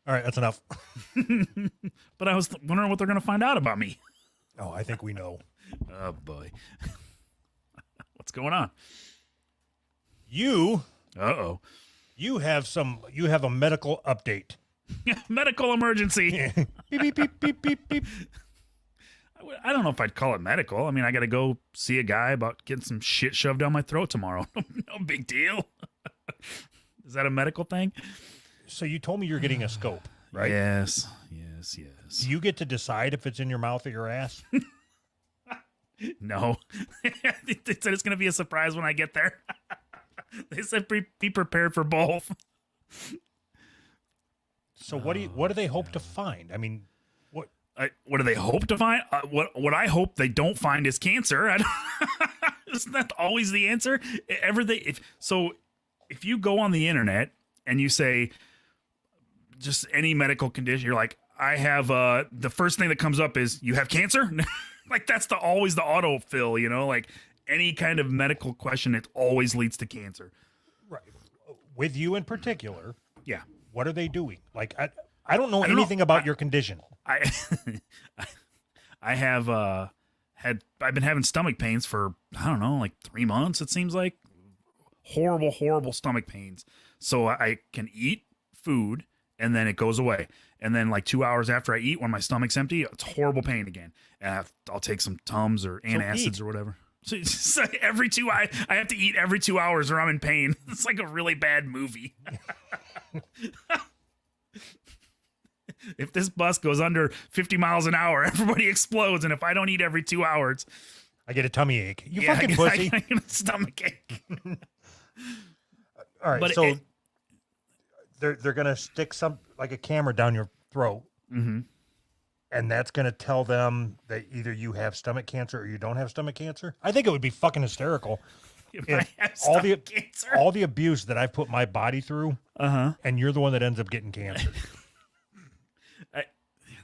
All right, that's enough. But I was wondering what they're going to find out about me. Oh, I think we know. Oh, boy. What's going on? You Uh-oh. you have a medical update. Medical emergency. Beep, beep, beep, beep, beep, beep. I don't know if I'd call it medical. I mean, I got to go see a guy about getting some shit shoved down my throat tomorrow. No big deal. Is that a medical thing? So you told me you're getting a scope, right? Yes. Do you get to decide if it's in your mouth or your ass? No. They said it's going to be a surprise when I get there. They said be prepared for both. So what do they hope to find? I mean, what? What do they hope to find? What I hope they don't find is cancer. Isn't that always the answer? If you go on the internet and you say just any medical condition, you're like, I have the first thing that comes up is you have cancer. Like that's always the autofill, you know, like any kind of medical question, it always leads to cancer. Right. With you in particular. Yeah. What are they doing? Like, I don't know anything about your condition. I have I've been having stomach pains for, I don't know, like 3 months, it seems like. Horrible stomach pains. So I can eat food and then it goes away. And then like 2 hours after I eat, when my stomach's empty, it's horrible pain again. And I'll take some Tums or antacids or whatever. So I have to eat every 2 hours or I'm in pain. It's like a really bad movie. If this bus goes under 50 miles an hour, everybody explodes. And if I don't eat every 2 hours, I get a tummy ache. You fucking pussy. I get a stomach ache. All right, but so they're gonna stick like a camera down your throat, mm-hmm. and that's gonna tell them that either you have stomach cancer or you don't have stomach cancer. I think it would be fucking hysterical if I have stomach cancer. all the abuse that I've put my body through, and you're the one that ends up getting cancer.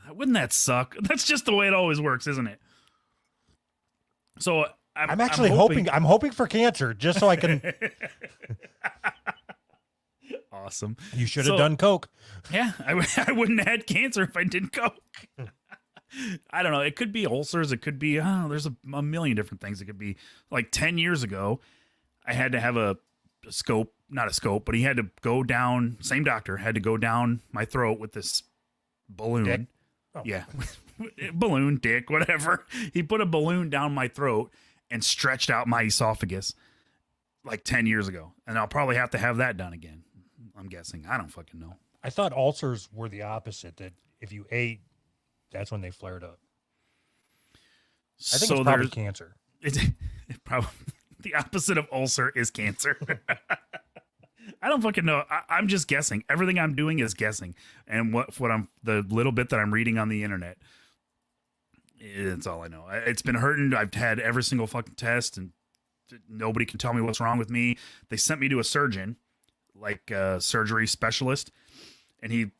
Wouldn't that suck? That's just the way it always works, isn't it? So I'm actually hoping. I'm hoping for cancer just so I can. Awesome. You should have done coke. Yeah, I wouldn't have had cancer if I did coke. I don't know. It could be ulcers. It could be, there's a million different things. It could be like 10 years ago, I had to have a scope, not a scope, but he had to go down, same doctor, had to go down my throat with this balloon. Dick? Oh. Yeah. Balloon, dick, whatever. He put a balloon down my throat and stretched out my esophagus like 10 years ago. And I'll probably have to have that done again. I'm guessing. I don't fucking know. I thought ulcers were the opposite, that if you ate, that's when they flared up. I think it's probably cancer. It's probably the opposite of ulcer is cancer. I don't fucking know. I'm just guessing. Everything I'm doing is guessing. And the little bit that I'm reading on the internet, it's all I know. It's been hurting. I've had every single fucking test and nobody can tell me what's wrong with me. They sent me to a surgeon, like a surgery specialist, and he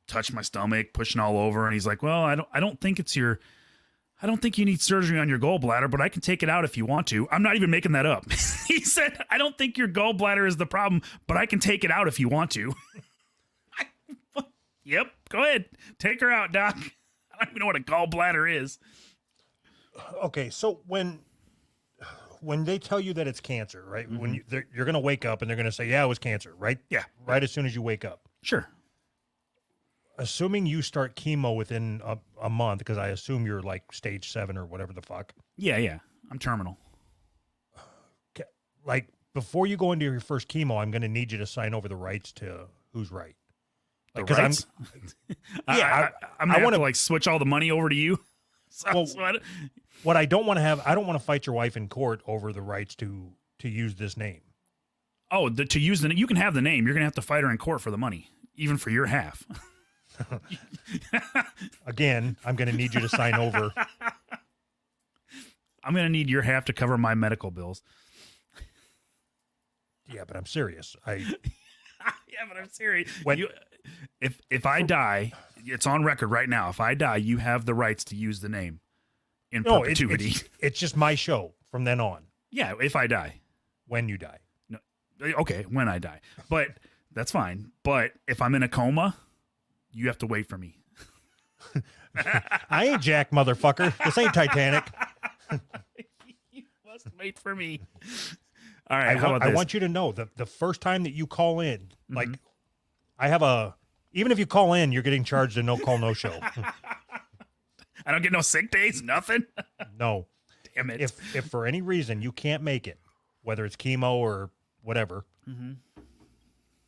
touched my stomach, pushing all over, and he's like, well, I don't think you need surgery on your gallbladder, but I can take it out if you want to. I'm not even making that up. He said, I don't think your gallbladder is the problem, but I can take it out if you want to. Yep, go ahead. Take her out, doc. I don't even know what a gallbladder is. Okay, so when they tell you that it's cancer, right? Mm-hmm. When you're going to wake up and they're going to say, yeah, it was cancer, right? Yeah. Right as soon as you wake up. Sure. Assuming you start chemo within a month, because I assume you're like stage 7 or whatever the fuck. Yeah. I'm terminal. Okay. Like, before you go into your first chemo, I'm going to need you to sign over the rights to who's right. Like, rights? I'm going to like switch all the money over to you. What I don't want to have, I don't want to fight your wife in court over the rights to use this name. Oh, to use the name. You can have the name. You're going to have to fight her in court for the money, even for your half. Again, I'm going to need you to sign over. I'm going to need your half to cover my medical bills. Yeah, but I'm serious. Yeah, but I'm serious. If I die, it's on record right now. If I die, you have the rights to use the name in perpetuity. It's just my show from then on. Yeah, if I die. When you die. No, okay, when I die. But that's fine. But if I'm in a coma, you have to wait for me. I ain't Jack, motherfucker. This ain't Titanic. You must wait for me. All right. I want you to know the first time that you call in, like even if you call in, you're getting charged a no call, no show. I don't get no sick days, nothing. No. Damn it. If for any reason you can't make it, whether it's chemo or whatever,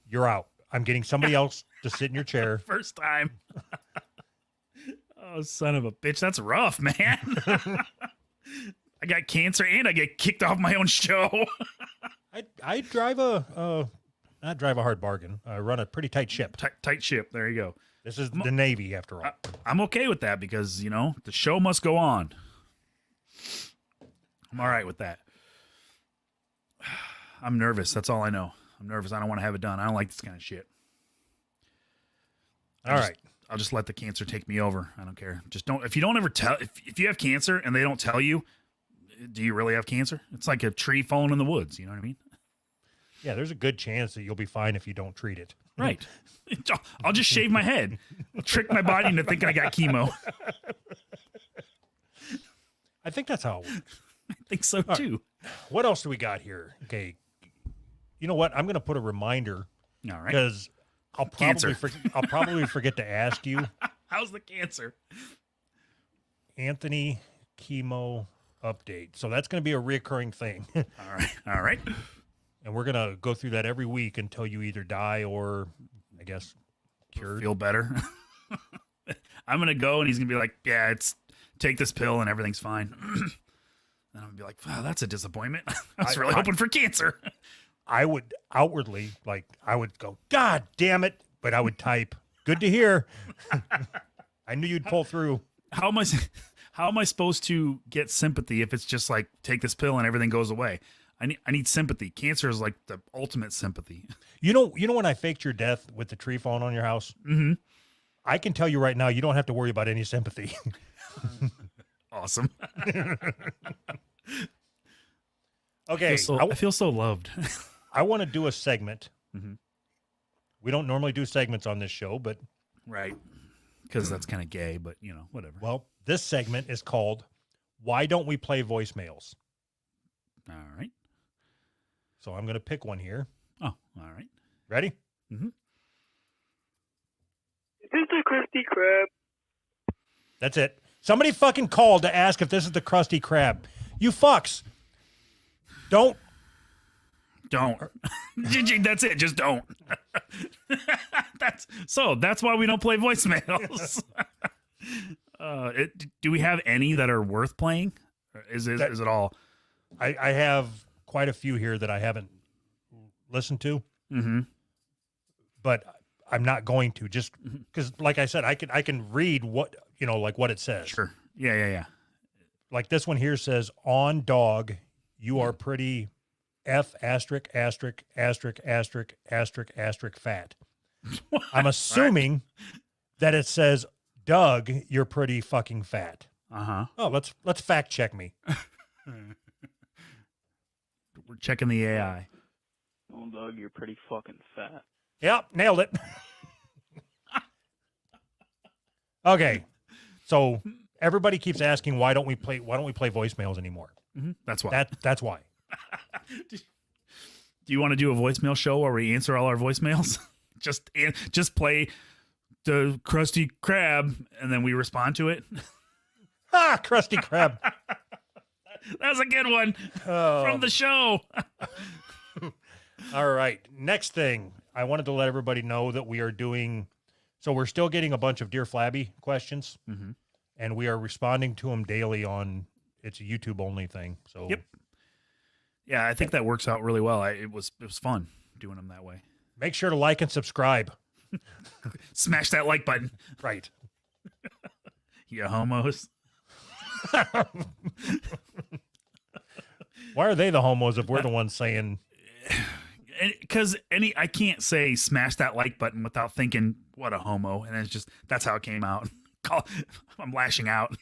you're out. I'm getting somebody else to sit in your chair. First time. Oh, son of a bitch. That's rough, man. I got cancer and I get kicked off my own show. I drive not drive a hard bargain. I run a pretty tight ship. Tight ship. There you go. This is the Navy, after all. I'm okay with that because, the show must go on. I'm all right with that. I'm nervous. That's all I know. I'm nervous. I don't want to have it done. I don't like this kind of shit. I'll just let the cancer take me over. I don't care. Just don't. If you don't ever tell, if you have cancer and they don't tell you, do you really have cancer? It's like a tree falling in the woods. You know what I mean? Yeah, there's a good chance that you'll be fine if you don't treat it. Right. I'll just shave my head. I'll trick my body into thinking I got chemo. I think that's how it works. I think so too. Right. What else do we got here? Okay. You know what? I'm going to put a reminder. All right. Because I'll probably forget to ask you. How's the cancer? Anthony chemo update. So that's going to be a reoccurring thing. All right. And we're going to go through that every week until you either die or, I guess, cured. Feel better. I'm going to go and he's going to be like, yeah, take this pill and everything's fine. And I'm going to be like, wow, that's a disappointment. I was really hoping for cancer. I would outwardly, I would go, God damn it. But I would type, good to hear. I knew you'd pull through. How am I supposed to get sympathy if it's just like, take this pill and everything goes away? I need sympathy. Cancer is like the ultimate sympathy. You know when I faked your death with the tree falling on your house? Mm-hmm. I can tell you right now, you don't have to worry about any sympathy. Awesome. Okay. I feel so loved. I want to do a segment. Mm-hmm. We don't normally do segments on this show, but... Right. Because that's kind of gay, but, whatever. Well, this segment is called, Why Don't We Play Voicemails? All right. So I'm going to pick one here. Oh, all right. Ready? Mm-hmm. Is this the Krusty Krab? That's it. Somebody fucking called to ask if this is the Krusty Krab. You fucks. Don't. That's it. Just don't. That's why we don't play voicemails. Do we have any that are worth playing? Is it all? I have quite a few here that I haven't listened to. Mm-hmm. But I'm not going to, just because, like I said, I can read what what it says. Sure. Yeah. Like this one here says, on dog, you are pretty F asterisk asterisk asterisk asterisk asterisk asterisk fat. I'm assuming that it says, Doug, you're pretty fucking fat. Uh-huh. Oh, let's fact check me. We're checking the AI. Oh, Doug, you're pretty fucking fat. Yep, nailed it. Okay. So everybody keeps asking, why don't we play voicemails anymore? Mm-hmm. That's why. That's why. Do you want to do a voicemail show where we answer all our voicemails? just play the Krusty Krab and then we respond to it. Ah, Krusty Krab. That was a good one from the show. All right. Next thing, I wanted to let everybody know that we are doing. So we're still getting a bunch of Dear Flabby questions, and we are responding to them daily on. It's a YouTube only thing. So yep. Yeah, I think that works out really well. It was fun doing them that way. Make sure to like and subscribe. Smash that like button. Right. You homos. Why are they the homos if we're the ones saying? Because I can't say smash that like button without thinking what a homo, and it's just that's how it came out. I'm lashing out.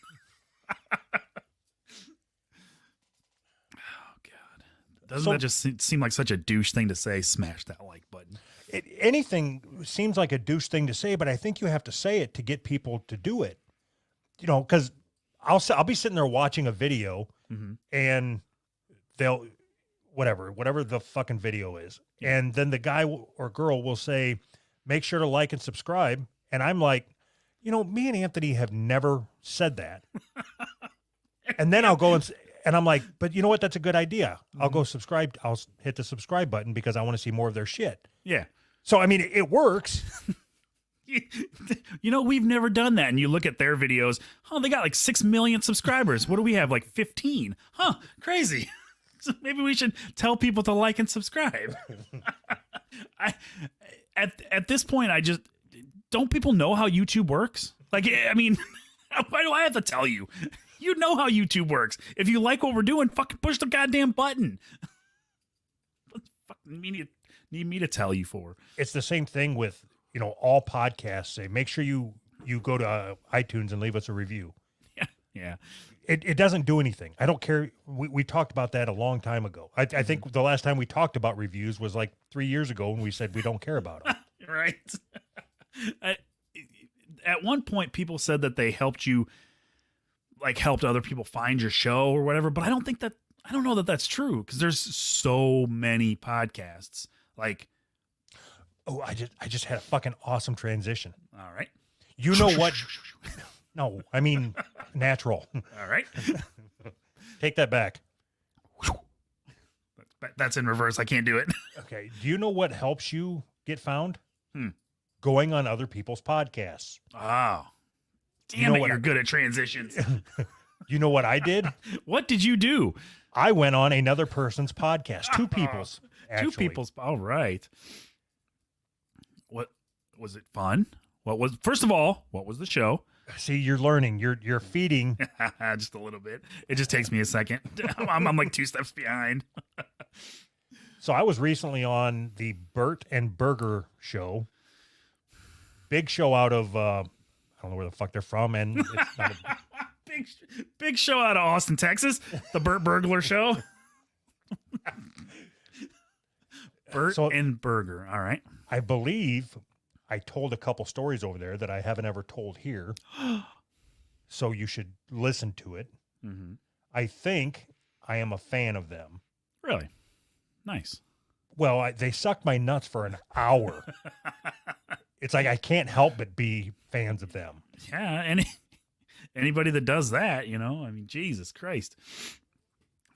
Oh God! Doesn't that just seem like such a douche thing to say? Smash that like button. Anything seems like a douche thing to say, but I think you have to say it to get people to do it. You know, because I'll be sitting there watching a video and they'll whatever the fucking video is, and then the guy or girl will say, "Make sure to like and subscribe," and I'm like, you know, me and Anthony have never said that, and then I'll go and I'm like, but you know what? That's a good idea. I'll go subscribe. I'll hit the subscribe button because I want to see more of their shit. Yeah. So, I mean, it works. You know, we've never done that. And you look at their videos. Oh, they got like 6 million subscribers. What do we have? Like 15. Huh. Crazy. So maybe we should tell people to like and subscribe. At this point, don't people know how YouTube works? Like, I mean, why do I have to tell you? You know how YouTube works. If you like what we're doing, fucking push the goddamn button. What the fuck need me to tell you for? It's the same thing with, you know, all podcasts say, make sure you go to iTunes and leave us a review. Yeah. It doesn't do anything. I don't care. We talked about that a long time ago. I think the last time we talked about reviews was like 3 years ago when we said we don't care about them. Right. At one point, people said that they helped other people find your show or whatever, but I don't know that that's true because there's so many podcasts. Like, oh, I just had a fucking awesome transition. All right. You know what? No, I mean natural. All right. Take that back. That's in reverse. I can't do it. Okay. Do you know what helps you get found? Hmm. Going on other people's podcasts. Oh. Damn You know it, what you're good at transitions. You know what I did? What did you do? I went on another person's podcast. Two people's. Actually. 2 people's. All right. What was it fun? First of all, what was the show? See, you're learning. You're feeding. Just a little bit. It just takes me a second. I'm like 2 steps behind. So I was recently on the Burt and Burger show. Big show out of I don't know where the fuck they're from, and it's not a big show out of Austin, Texas. The Burt Burglar Show. Burt and Burger. All right. I believe I told a couple stories over there that I haven't ever told here. So you should listen to it. Mm-hmm. I think I am a fan of them. Really? Nice. Well, they sucked my nuts for an hour. It's like I can't help but be fans of them. Yeah, anybody that does that, you know, I mean, Jesus Christ.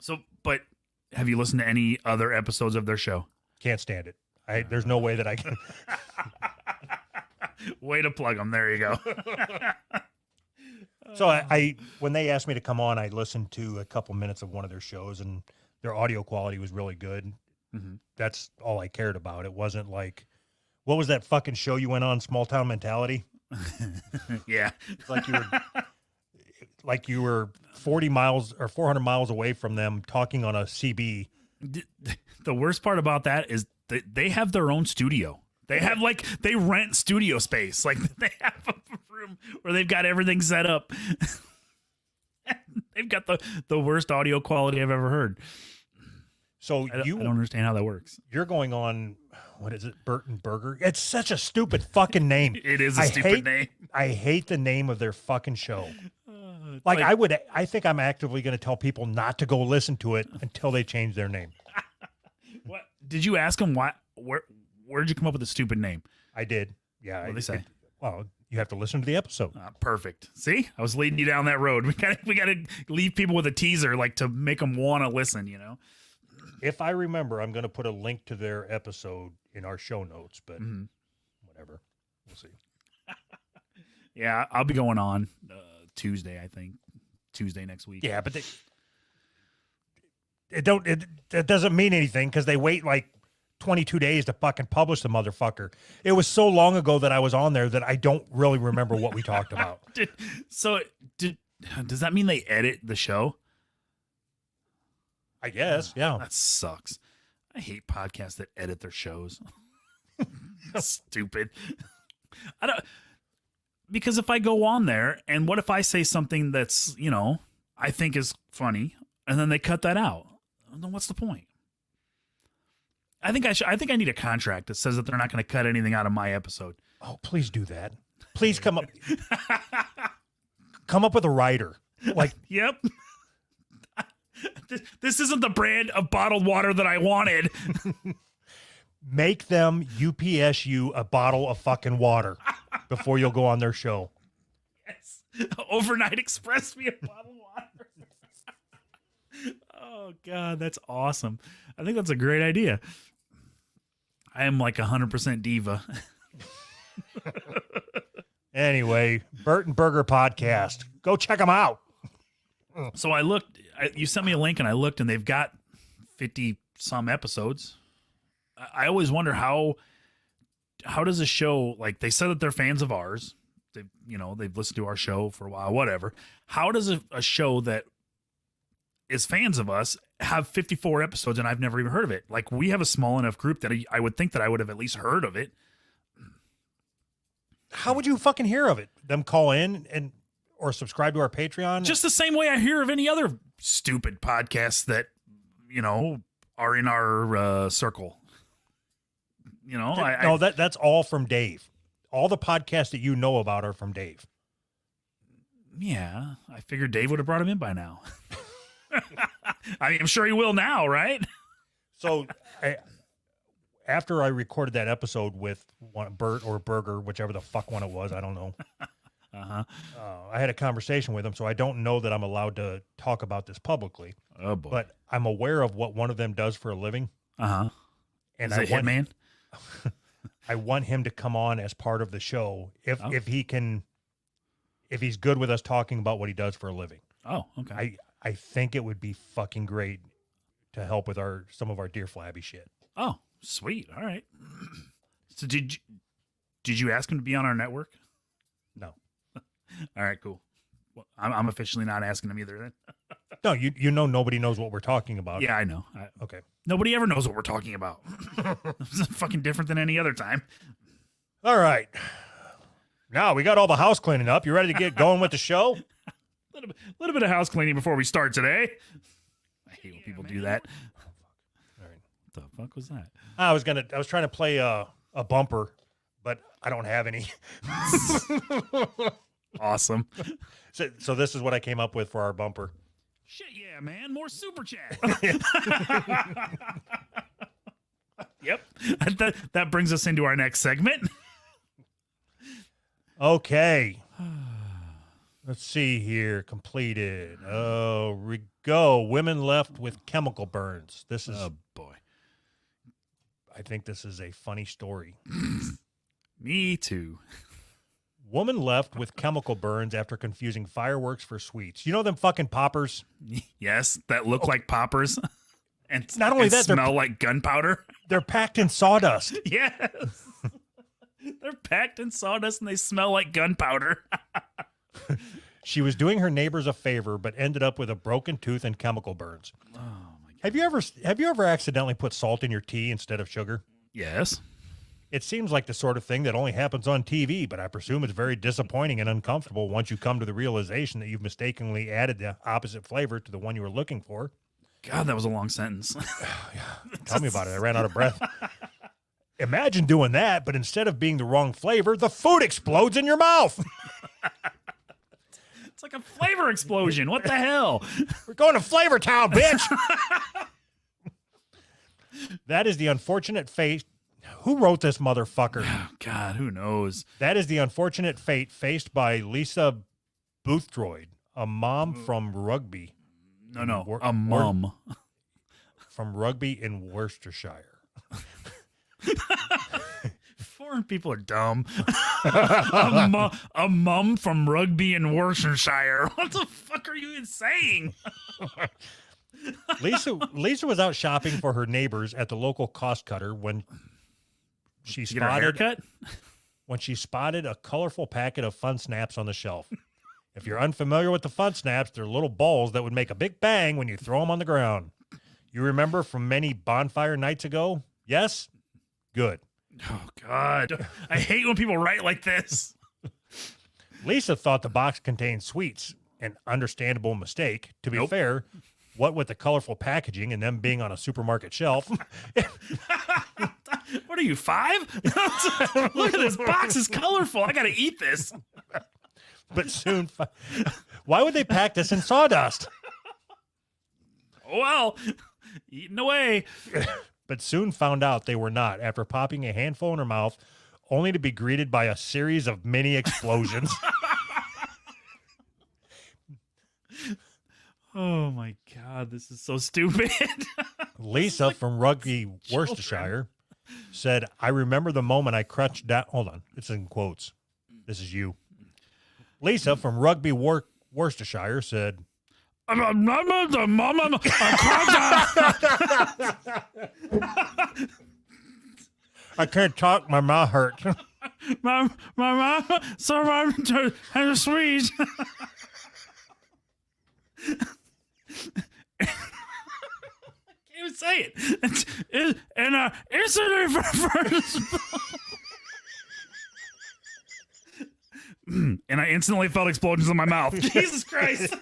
So, but have you listened to any other episodes of their show? Can't stand it. There's no way that I can. Way to plug them. There you go. So I when they asked me to come on, I listened to a couple minutes of one of their shows, and their audio quality was really good. Mm-hmm. That's all I cared about. It wasn't like, what was that fucking show you went on, Small Town Mentality? Yeah. Like you were 40 miles or 400 miles away from them talking on a CB. The worst part about that is they have their own studio. They rent studio space. Like they have a room where they've got everything set up. They've got the worst audio quality I've ever heard. So I don't understand how that works. You're going on, what is it, Burton Burger? It's such a stupid fucking name. It is a stupid name. I hate the name of their fucking show. I think I'm actively going to tell people not to go listen to it until they change their name. What did you ask them? Where'd you come up with a stupid name? I did. Yeah. What did they say? Well, you have to listen to the episode. Perfect. See, I was leading you down that road. We got to leave people with a teaser, like to make them want to listen. You know. If I remember, I'm going to put a link to their episode in our show notes, but whatever. We'll see. Yeah, I'll be going on Tuesday, I think. Tuesday next week. Yeah, but it doesn't mean anything because they wait like 22 days to fucking publish the motherfucker. It was so long ago that I was on there that I don't really remember what we talked about. Does that mean they edit the show? I guess, yeah. That sucks. I hate podcasts that edit their shows. Stupid. Because if I go on there and what if I say something that's, I think is funny and then they cut that out? Then what's the point? I think I need a contract that says that they're not going to cut anything out of my episode. Oh, please do that. Please come up with a writer. Like, Yep. This isn't the brand of bottled water that I wanted. make them UPS you a bottle of fucking water before you'll go on their show. Yes. Overnight express me a bottled water. Oh God, that's awesome. I think that's a great idea. I am like 100% diva. Anyway, Burton Burger Podcast. Go check them out. So I looked, you sent me a link and I looked and they've got 50 some episodes. I always wonder how does a show, like they said that they're fans of ours. They've listened to our show for a while, whatever. How does a show that is fans of us have 54 episodes and I've never even heard of it? Like we have a small enough group that I would think that I would have at least heard of it. How would you fucking hear of it? Them call in or subscribe to our Patreon? Just the same way I hear of any other stupid podcasts that, are in our circle. That's all from Dave. All the podcasts that you know about are from Dave. Yeah, I figured Dave would have brought him in by now. I'm sure he will now, right? So after I recorded that episode with Bert or Burger, whichever the fuck one it was, I don't know. I had a conversation with him, so I don't know that I'm allowed to talk about this publicly. Oh boy! But I'm aware of what one of them does for a living. And is it Hitman? I want him to come on as part of the show if he's good with us talking about what he does for a living. Oh, okay. I think it would be fucking great to help with some of our Dear Flabby shit. Oh, sweet. All right. So did you ask him to be on our network? No. All right, cool. Well, I'm officially not asking him either then. No, nobody knows what we're talking about. Yeah, I know. Okay. Nobody ever knows what we're talking about. It's fucking different than any other time. All right. Now we got all the house cleaning up. You ready to get going with the show? A little bit of house cleaning before we start today. I hate when people do that. All right. What the fuck was that? I was trying to play a bumper, but I don't have any. Awesome. So this is what I came up with for our bumper. Shit, yeah, man. More super chat. Yep. That brings us into our next segment. Okay. Let's see here. Completed. Oh, we go. Women left with chemical burns. This is. Oh boy. I think this is a funny story. Me too. Woman left with chemical burns after confusing fireworks for sweets. You know them fucking poppers? Yes, that look like poppers. And not only that, smell like gunpowder. They're packed in sawdust. Yes. They're packed in sawdust and they smell like gunpowder. She was doing her neighbors a favor, but ended up with a broken tooth and chemical burns. Oh my God. Have you ever accidentally put salt in your tea instead of sugar? Yes. It seems like the sort of thing that only happens on TV, but I presume it's very disappointing and uncomfortable once you come to the realization that you've mistakenly added the opposite flavor to the one you were looking for. God, that was a long sentence. Tell me about it. I ran out of breath. Imagine doing that, but instead of being the wrong flavor, the food explodes in your mouth. It's like a flavor explosion. What the hell? We're going to Flavor Town, bitch. That is the unfortunate fate. Who wrote this motherfucker? Oh, God, who knows? That is the unfortunate fate faced by Lisa Boothroyd, a mom from Rugby. No, a mum. From Rugby in Worcestershire. Foreign people are dumb. A mum from Rugby in Worcestershire. What the fuck are you even saying? Lisa was out shopping for her neighbors at the local cost cutter when she Get her haircut? spotted a colorful packet of Fun Snaps on the shelf. If you're unfamiliar with the Fun Snaps, they're little balls that would make a big bang when you throw them on the ground. You remember from many bonfire nights ago? Yes? Good. Oh, God. I hate when people write like this. Lisa thought the box contained sweets, an understandable mistake. To be fair, What with the colorful packaging and them being on a supermarket shelf. What are you, 5? Look at this box is colorful. I got to eat this. But soon, why would they pack this in sawdust? Well, eating away. But soon found out they were not after popping a handful in her mouth, only to be greeted by a series of mini explosions. Oh my God, this is so stupid. Lisa from Rugby, Worcestershire said, I remember the moment I crouched down. Hold on. It's in quotes. This is you. Lisa from Rugby, Worcestershire said, I can't talk. My mouth hurts. my mom survived to have a squeeze. I can't even say it. Instantly and I instantly felt explosions in my mouth. Jesus Christ.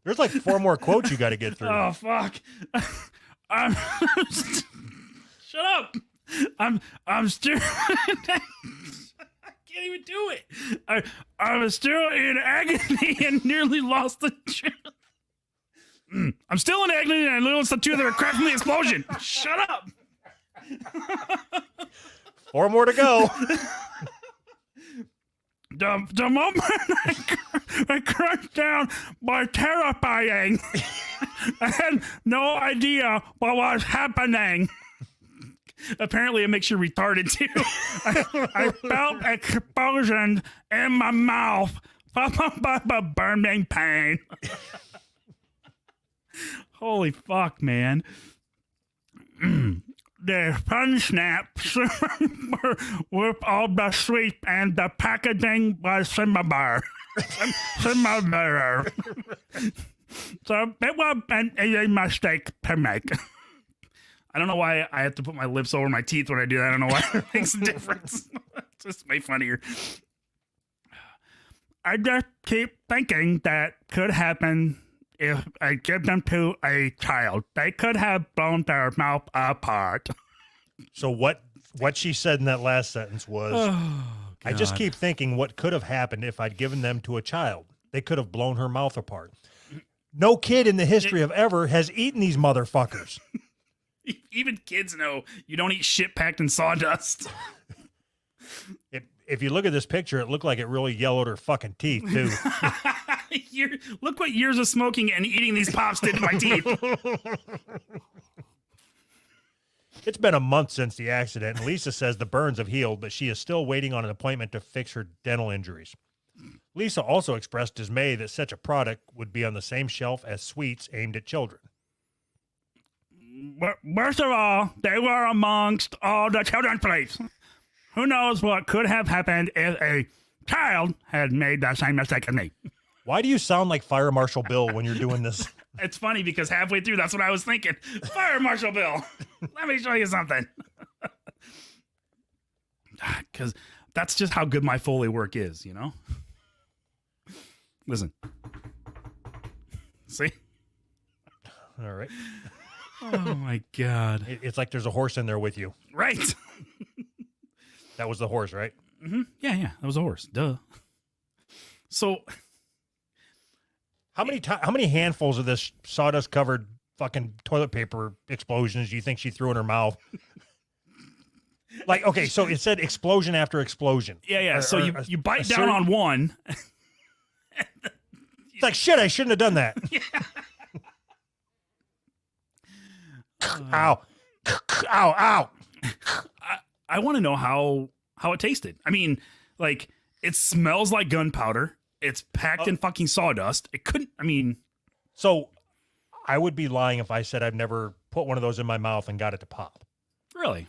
There's like 4 more quotes you got to get through. Oh, fuck. Shut up. I'm still... I can't even do it. I was still in agony and nearly lost the truth. I'm still in agony and I lost the tooth that were cracked from the explosion. Shut up. 4 more to go. The moment I crashed down was terrifying. I had no idea what was happening. Apparently, it makes you retarded too. I felt explosions in my mouth, burning pain. Holy fuck, man! The fun snaps were all the sweet, and the packaging was similar. Similar. So it was an easy mistake to make. I don't know why I have to put my lips over my teeth when I do that. I don't know why it makes a difference. It's just way funnier. I just keep thinking that could happen if I give them to a child. They could have blown their mouth apart. So what she said in that last sentence was, I just keep thinking what could have happened if I'd given them to a child. They could have blown her mouth apart. No kid in the history of ever has eaten these motherfuckers. Even kids know you don't eat shit packed in sawdust. If you look at this picture, it looked like it really yellowed her fucking teeth, too. Look what years of smoking and eating these pops did to my teeth. It's been a month since the accident, and Lisa says the burns have healed, but she is still waiting on an appointment to fix her dental injuries. Lisa also expressed dismay that such a product would be on the same shelf as sweets aimed at children. Worst of all, they were amongst all the children's plates. Who knows what could have happened if a child had made that same mistake as me. Why do you sound like Fire Marshal Bill when you're doing this? It's funny because halfway through, that's what I was thinking. Fire Marshal Bill, let me show you something. Because that's just how good my Foley work is, you know? Listen. See? All right. Oh, my God. It's like there's a horse in there with you. Right. That was the horse, right? Mm-hmm. Yeah. That was a horse. Duh. So... How many handfuls of this sawdust-covered fucking toilet paper explosions do you think she threw in her mouth? Like, okay, so it said explosion after explosion. Yeah. So you bite down on one. It's like, shit, I shouldn't have done that. Yeah. Ow. Ow. I want to know how it tasted. I mean, like, it smells like gunpowder. It's packed in fucking sawdust. It couldn't, I mean. So I would be lying if I said I've never put one of those in my mouth and got it to pop. Really?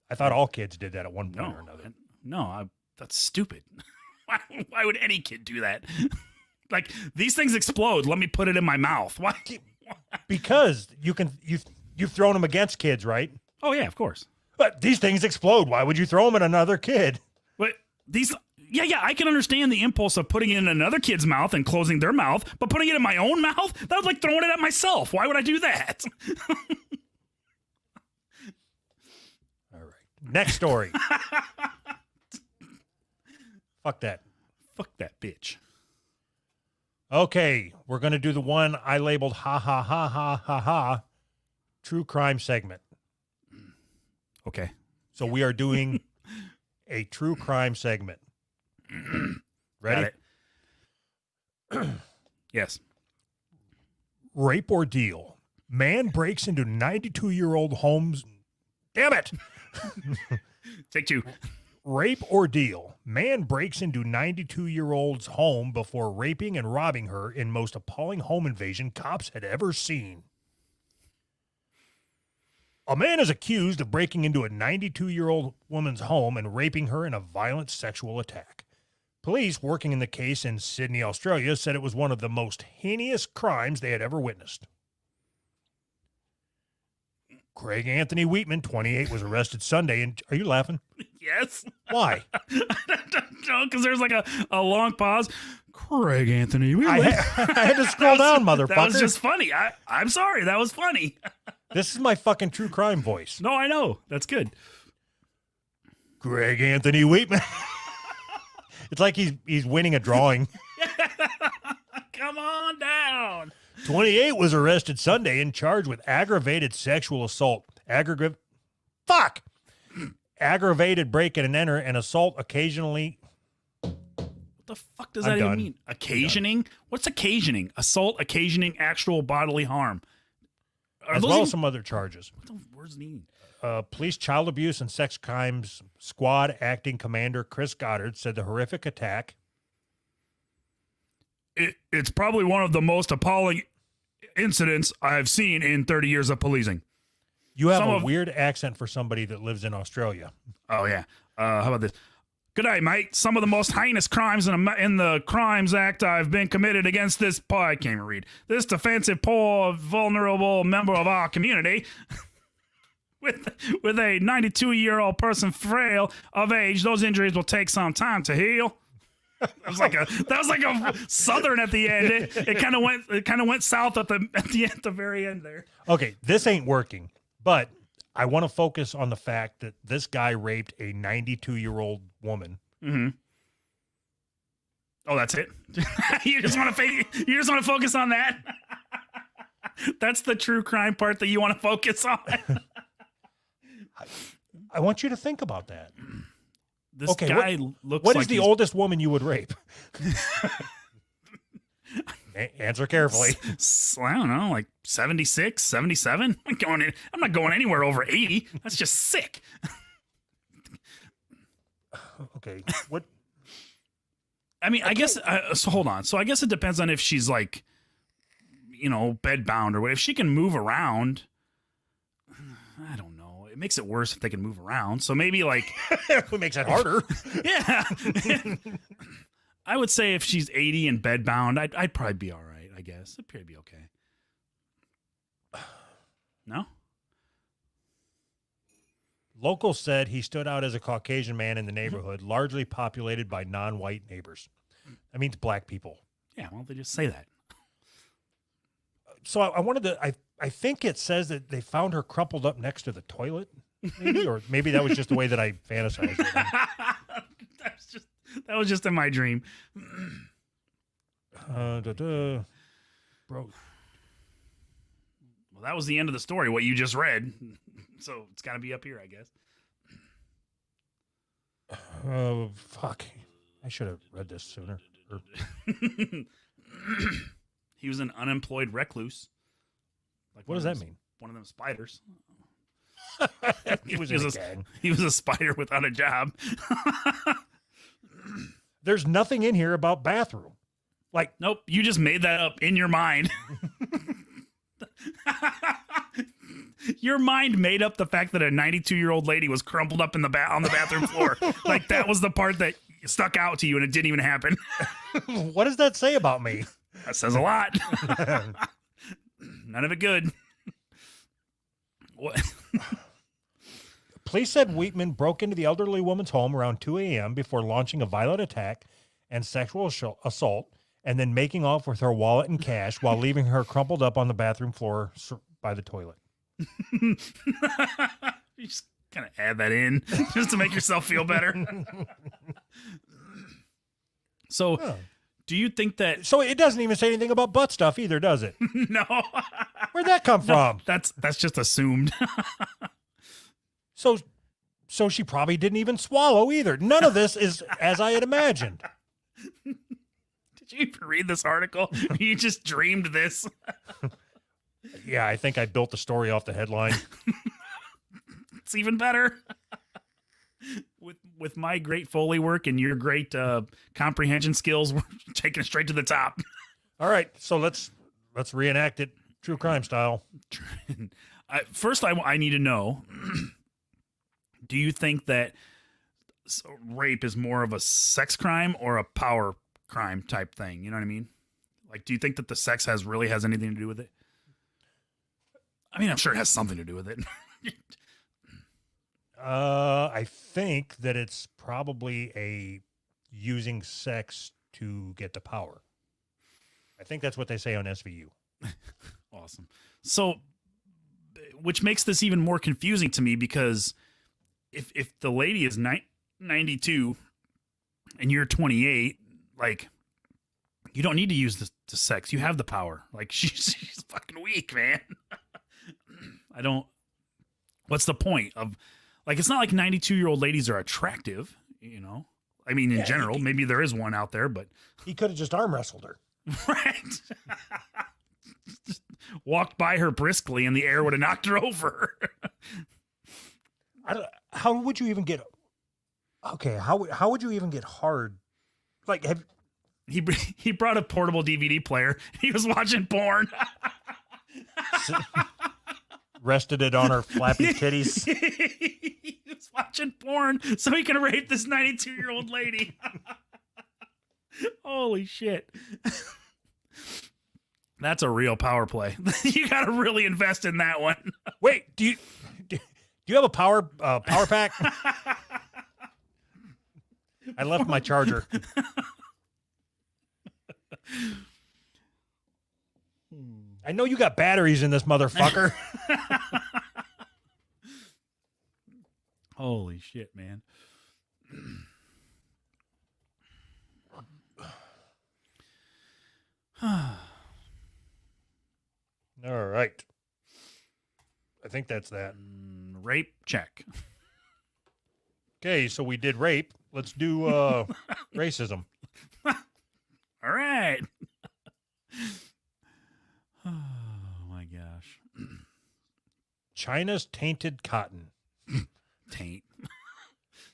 I thought all kids did that at one point or another. No, that's stupid. Why would any kid do that? Like, these things explode. Let me put it in my mouth. Why? Because you've thrown them against kids, right? Oh, yeah, of course. But these things explode. Why would you throw them at another kid? But Yeah, I can understand the impulse of putting it in another kid's mouth and closing their mouth, but putting it in my own mouth, that was like throwing it at myself. Why would I do that? All right. Next story. Fuck that. Fuck that bitch. Okay, we're going to do the one I labeled ha ha ha ha ha ha true crime segment. Okay. So we are doing a true crime segment. Ready? Got it. Yes. Rape ordeal. Man breaks into 92-year-old homes. Damn it. Take two. Rape ordeal. Man breaks into 92-year-old's home before raping and robbing her in most appalling home invasion cops had ever seen. A man is accused of breaking into a 92-year-old woman's home and raping her in a violent sexual attack. Police working in the case in Sydney, Australia, said it was one of the most heinous crimes they had ever witnessed. Craig Anthony Wheatman, 28, was arrested Sunday. And are you laughing? Yes. Why? No, because there's like a long pause. Craig Anthony. I had to scroll down, motherfucker. That was just funny. I'm sorry. That was funny. This is my fucking true crime voice. No, I know. That's good. Craig Anthony Wheatman. It's like he's winning a drawing. Come on down. 28 was arrested Sunday and charged with aggravated sexual assault. Aggravated break and enter and assault occasionally. What the fuck does I'm that even done. mean? Occasioning? What's occasioning? Assault occasioning actual bodily harm. Are As those well even- as some other charges. What the words mean? Police child abuse and sex crimes squad acting commander Chris Goddard said the horrific attack. It's probably one of the most appalling incidents I've seen in 30 years of policing. You have a weird accent for somebody that lives in Australia. Oh, yeah. How about this? Good day, mate. Some of the most heinous crimes in the Crimes Act have been committed against this, I can't even read, this defensive, poor, vulnerable member of our community. With a 92-year-old person frail of age, those injuries will take some time to heal. That was like a southern at the end. It kind of went south at the very end there. Okay, this ain't working, but I want to focus on the fact that this guy raped a 92-year-old woman. Mm-hmm. Oh, that's it. You just want to focus on that. That's the true crime part that you want to focus on. I want you to think about that. This guy looks What like is the he's- oldest woman you would rape? Answer carefully. I don't know, like 76, 77. I'm not going anywhere over 80. That's just sick. Okay. What? I mean, I guess, so hold on. So I guess it depends on if she's like, bed bound or what. If she can move around, I don't know. It makes it worse if they can move around. So maybe like. It makes it harder. Yeah. I would say if she's 80 and bed bound, I'd probably be all right, I guess. It'd probably be okay. No? Locals said he stood out as a Caucasian man in the neighborhood, largely populated by non-white neighbors. That means black people. Yeah, why don't they just say that? So I wanted to, I think it says that they found her crumpled up next to the toilet, maybe, or maybe that was just the way that I fantasized. That was just in my dream. Bro. Well, that was the end of the story, what you just read. So it's got to be up here, I guess. Oh, fuck. I should have read this sooner. He was an unemployed recluse. Like What does that mean? One of them spiders. He was in a gang. He was a spider without a job. There's nothing in here about bathroom. Like, Nope, you just made that up in your mind. Your mind made up the fact that a 92-year-old lady was crumpled up in on the bathroom floor. Like that was the part that stuck out to you and it didn't even happen. what does that say about me? That says a lot. None of it good. What? Police said Wheatman broke into the elderly woman's home around 2 a.m. before launching a violent attack and sexual assault, and then making off with her wallet and cash while leaving her crumpled up on the bathroom floor by the toilet. You just kind of add that in just to make yourself feel better. So, do you think that? So it doesn't even say anything about butt stuff either, does it? No. Where'd that come from? That's just assumed. So she probably didn't even swallow either. None of this is as I had imagined. Did you even read this article? You just dreamed this. Yeah, I think I built the story off the headline. It's even better. With my great Foley work and your great comprehension skills, we're taking it straight to the top. All right, so let's reenact it true crime style. First, I need to know, do you think that rape is more of a sex crime or a power crime type thing? You know what I mean? Like, do you think that the sex really has anything to do with it? I mean, I'm sure it has something to do with it. I think that it's probably a using sex to get the power. I think that's what they say on SVU. Awesome. So, which makes this even more confusing to me, because if the lady is 92 and you're 28, like, you don't need to use the sex. You have the power. Like, she's fucking weak, man. What's the point of, like, it's not like 92-year-old ladies are attractive, you know? I mean, in general, maybe there is one out there, but. He could have just arm wrestled her. Right. Just walked by her briskly and the air would have knocked her over. How would you even get, okay, how would you even get hard? Like, he brought a portable DVD player. He was watching porn. Rested it on her flappy titties. He was watching porn so he can rape this 92-year-old lady. Holy shit. That's a real power play. You got to really invest in that one. Wait, do you have a power pack? I left my charger. I know you got batteries in this motherfucker. Holy shit, man. All right. I think that's that. Rape, check. Okay, so we did rape. Let's do racism. All right. Oh, my gosh. China's tainted cotton. Taint.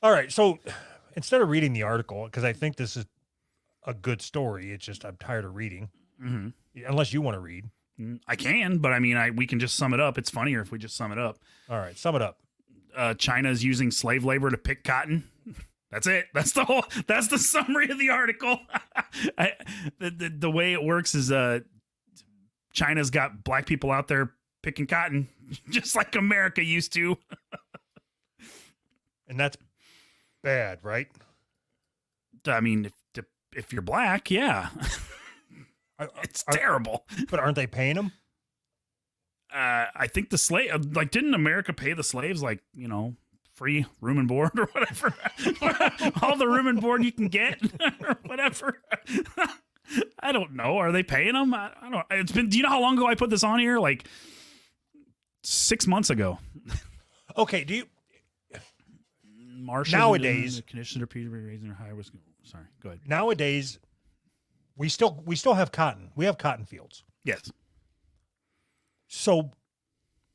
All right, so instead of reading the article, because I think this is a good story, it's just I'm tired of reading. Mm-hmm. Unless you want to read. I can, but I mean, we can just sum it up. It's funnier if we just sum it up. All right, sum it up. China is using slave labor to pick cotton. That's it. That's the summary of the article. The way it works is China's got black people out there picking cotton, just like America used to. And that's bad, right? I mean, if you're black, yeah. It's terrible. But aren't they paying them? I think the slave, like, didn't America pay the slaves, like, you know, free room and board or whatever? All the room and board you can get or whatever. I don't know. Are they paying them? I don't. It's been. Do you know how long ago I put this on here? Like 6 months ago. Okay. Do you? Marsha, Nowadays, conditions are raising their high risk. Sorry. Go ahead. Nowadays, we still have cotton. We have cotton fields. Yes. So,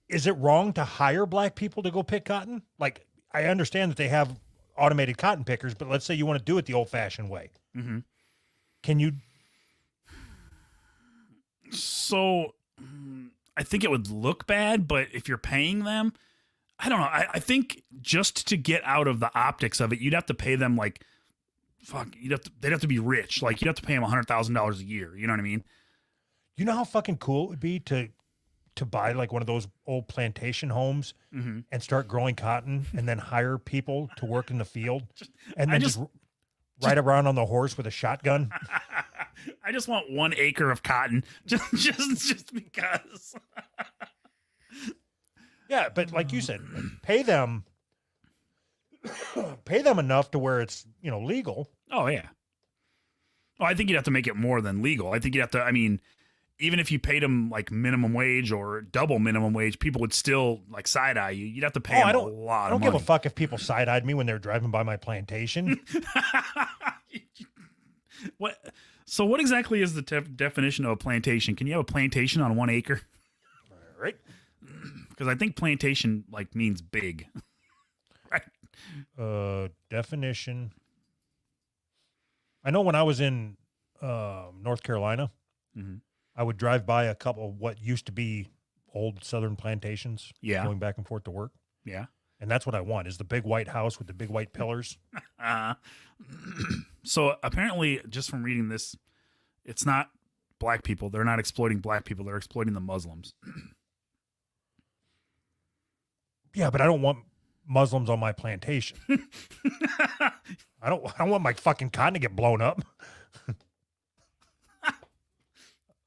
is it wrong to hire black people to go pick cotton? Like, I understand that they have automated cotton pickers, but let's say you want to do it the old-fashioned way. Mm-hmm. Can you? So, I think it would look bad, but if you're paying them, I don't know. I think just to get out of the optics of it, you'd have to pay them like, fuck. They'd have to be rich. Like, you'd have to pay them $100,000 a year. You know what I mean? You know how fucking cool it would be to to buy like one of those old plantation homes Mm-hmm. and start growing cotton and then hire people to work in the field and I then just- just ride around on the horse with a shotgun. I just want 1 acre of cotton, just because. Yeah, but like you said, pay them enough to where it's, legal. Oh yeah. Well, I think you'd have to make it more than legal. I think you'd have to. I mean, even if you paid them like minimum wage or double minimum wage, people would still like side eye you. You'd have to pay them I a don't lot I don't of give money. a fuck if people side-eyed me when they're driving by my plantation. What? So, what exactly is the definition of a plantation? Can you have a plantation on 1 acre? Right? Because I think plantation like means big. Right. Definition. I know when I was in North Carolina, Mm-hmm. I would drive by a couple of what used to be old southern plantations, Yeah. going back and forth to work. Yeah. And that's what I want, is the big white house with the big white pillars. So apparently, just from reading this, it's not black people. They're not exploiting black people. They're exploiting the Muslims. Yeah, but I don't want Muslims on my plantation. I don't want my fucking cotton to get blown up.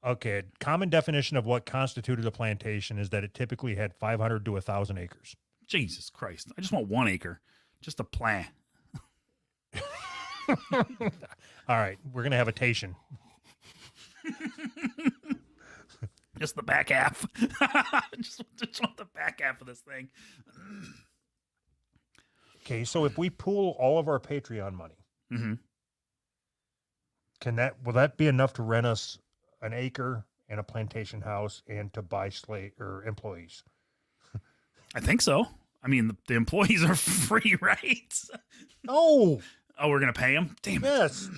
Okay, common definition of what constituted a plantation is that it typically had 500 to 1,000 acres. Jesus Christ. I just want 1 acre. Just a plant. All right, we're going to have a tation. Just the back half. just want the back half of this thing. Okay, so if we pool all of our Patreon money, Mm-hmm. will that be enough to rent us an acre and a plantation house and to buy employees? I think so. I mean, the employees are free, right? No. Oh, we're going to pay them? Damn it. Yes.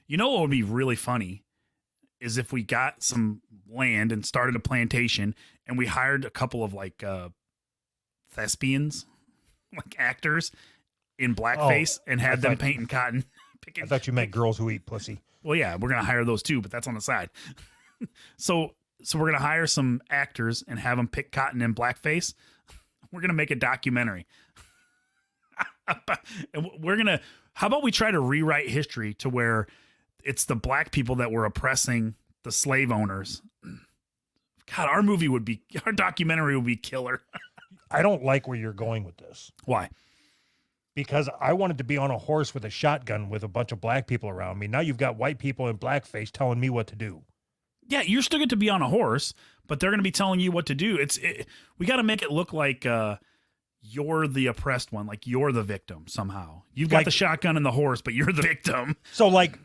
You know what would be really funny is if we got some land and started a plantation and we hired a couple of like thespians, like actors in blackface and had them painting cotton. I thought you meant girls who eat pussy. Well, yeah, we're going to hire those too, but that's on the side. So we're going to hire some actors and have them pick cotton in blackface. We're going to make a documentary. And how about we try to rewrite history to where it's the black people that were oppressing the slave owners? God, our documentary would be killer. I don't like where you're going with this, Why? because I wanted to be on a horse with a shotgun with a bunch of black people around me. Now you've got white people in blackface telling me what to do. Yeah, you're still get to be on a horse, but they're going to be telling you what to do. We got to make it look like you're the oppressed one, like you're the victim somehow. You've got Like- the shotgun and the horse, but you're the victim. So like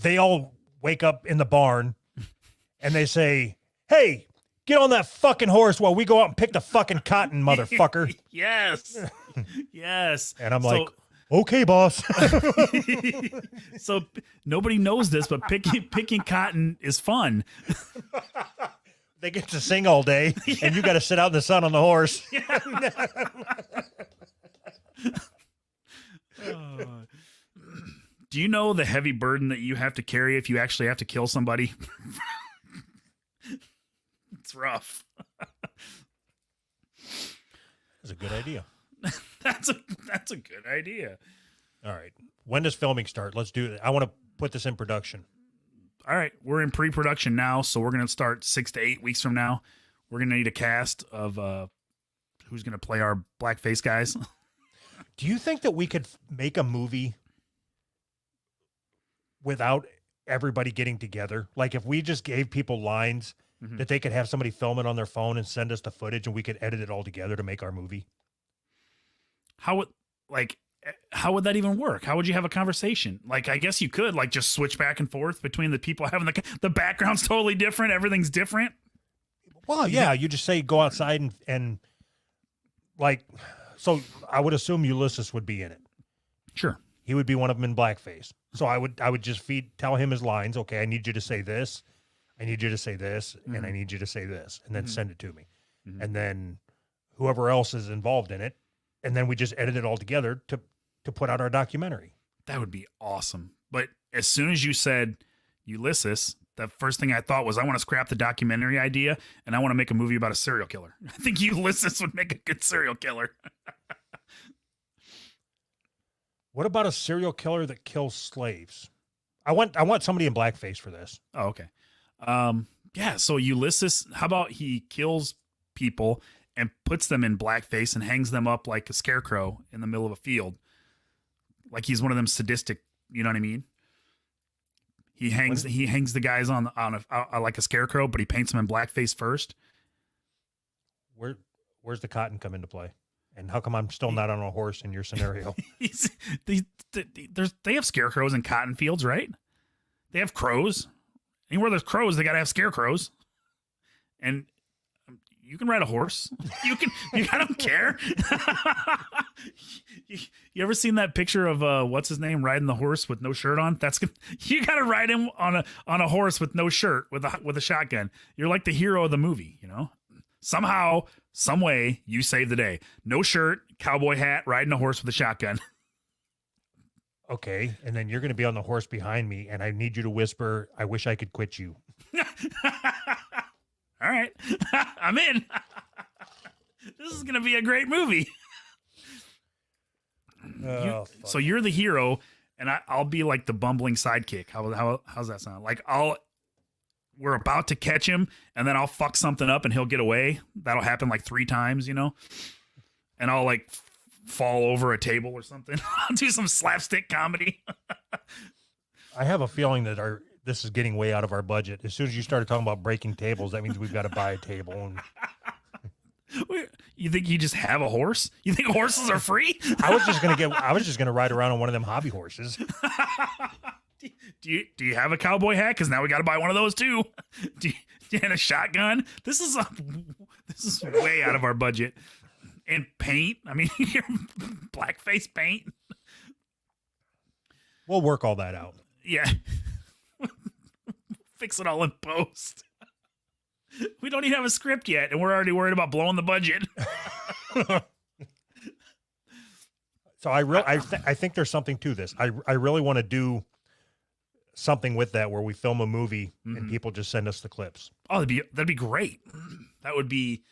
they all wake up in the barn and they say, "Hey, get on that fucking horse while we go out and pick the fucking cotton, motherfucker." Yes. Yes. And I'm So- like, "Okay, boss." So nobody knows this, but picking cotton is fun. They get to sing all day and you got to sit out in the sun on the horse. Do you know the heavy burden that you have to carry if you actually have to kill somebody? It's rough. That's a good idea. That's a good idea. All right. When does filming start? Let's do it. I want to put this in production. All right, we're in pre-production now, so we're going to start 6 to 8 weeks from now. We're going to need a cast of who's going to play our blackface guys. Do you think that we could make a movie without everybody getting together? Like if we just gave people lines that they could have somebody film it on their phone and send us the footage and we could edit it all together to make our movie? How would that even work? How would you have a conversation? Like, I guess you could like just switch back and forth between the people having the background's totally different. Everything's different. Well, yeah, you just say go outside and like, so I would assume Ulysses would be in it. Sure. He would be one of them in blackface. So I would just tell him his lines. Okay, I need you to say this. I need you to say this, and I need you to say this, and then send it to me. And then whoever else is involved in it, and then we just edit it all together to put out our documentary. That would be awesome. But as soon as you said Ulysses, the first thing I thought was I want to scrap the documentary idea and I want to make a movie about a serial killer. I think Ulysses would make a good serial killer. What about a serial killer that kills slaves? I want somebody in blackface for this. Oh, okay. Yeah, so Ulysses, how about he kills people and puts them in blackface and hangs them up like a scarecrow in the middle of a field. Like he's one of them sadistic, you know what I mean? He hangs the guys on a like a scarecrow, but he paints them in blackface first. Where's the cotton come into play? And how come I'm still not on a horse in your scenario? They have scarecrows in cotton fields, right? They have crows. Anywhere there's crows, they got to have scarecrows. And you can ride a horse. I don't care. You ever seen that picture of what's his name riding the horse with no shirt on? You got to ride him on a horse with no shirt with a shotgun. You're like the hero of the movie, you know? Somehow, some way, you save the day. No shirt, cowboy hat, riding a horse with a shotgun. Okay, and then you're going to be on the horse behind me, and I need you to whisper, "I wish I could quit you." All right, I'm in. This is going to be a great movie. So you're the hero, and I'll be like the bumbling sidekick. How's that sound? Like we're about to catch him, and then I'll fuck something up, and he'll get away. That'll happen like 3 times, you know. And I'll like fall over a table or something. I'll do some slapstick comedy. I have a feeling that this is getting way out of our budget. As soon as you started talking about breaking tables, that means we've got to buy a table. And you think you just have a horse? You think horses are free? I was just gonna ride around on one of them hobby horses. Do you have a cowboy hat? Because now we got to buy one of those too. Do you have a shotgun? This is way out of our budget. And paint. I mean, blackface paint. We'll work all that out. Yeah. Fix it all in post. We don't even have a script yet, and we're already worried about blowing the budget. So I think there's something to this. I really want to do something with that where we film a movie and people just send us the clips. Oh, that'd be great. That'd be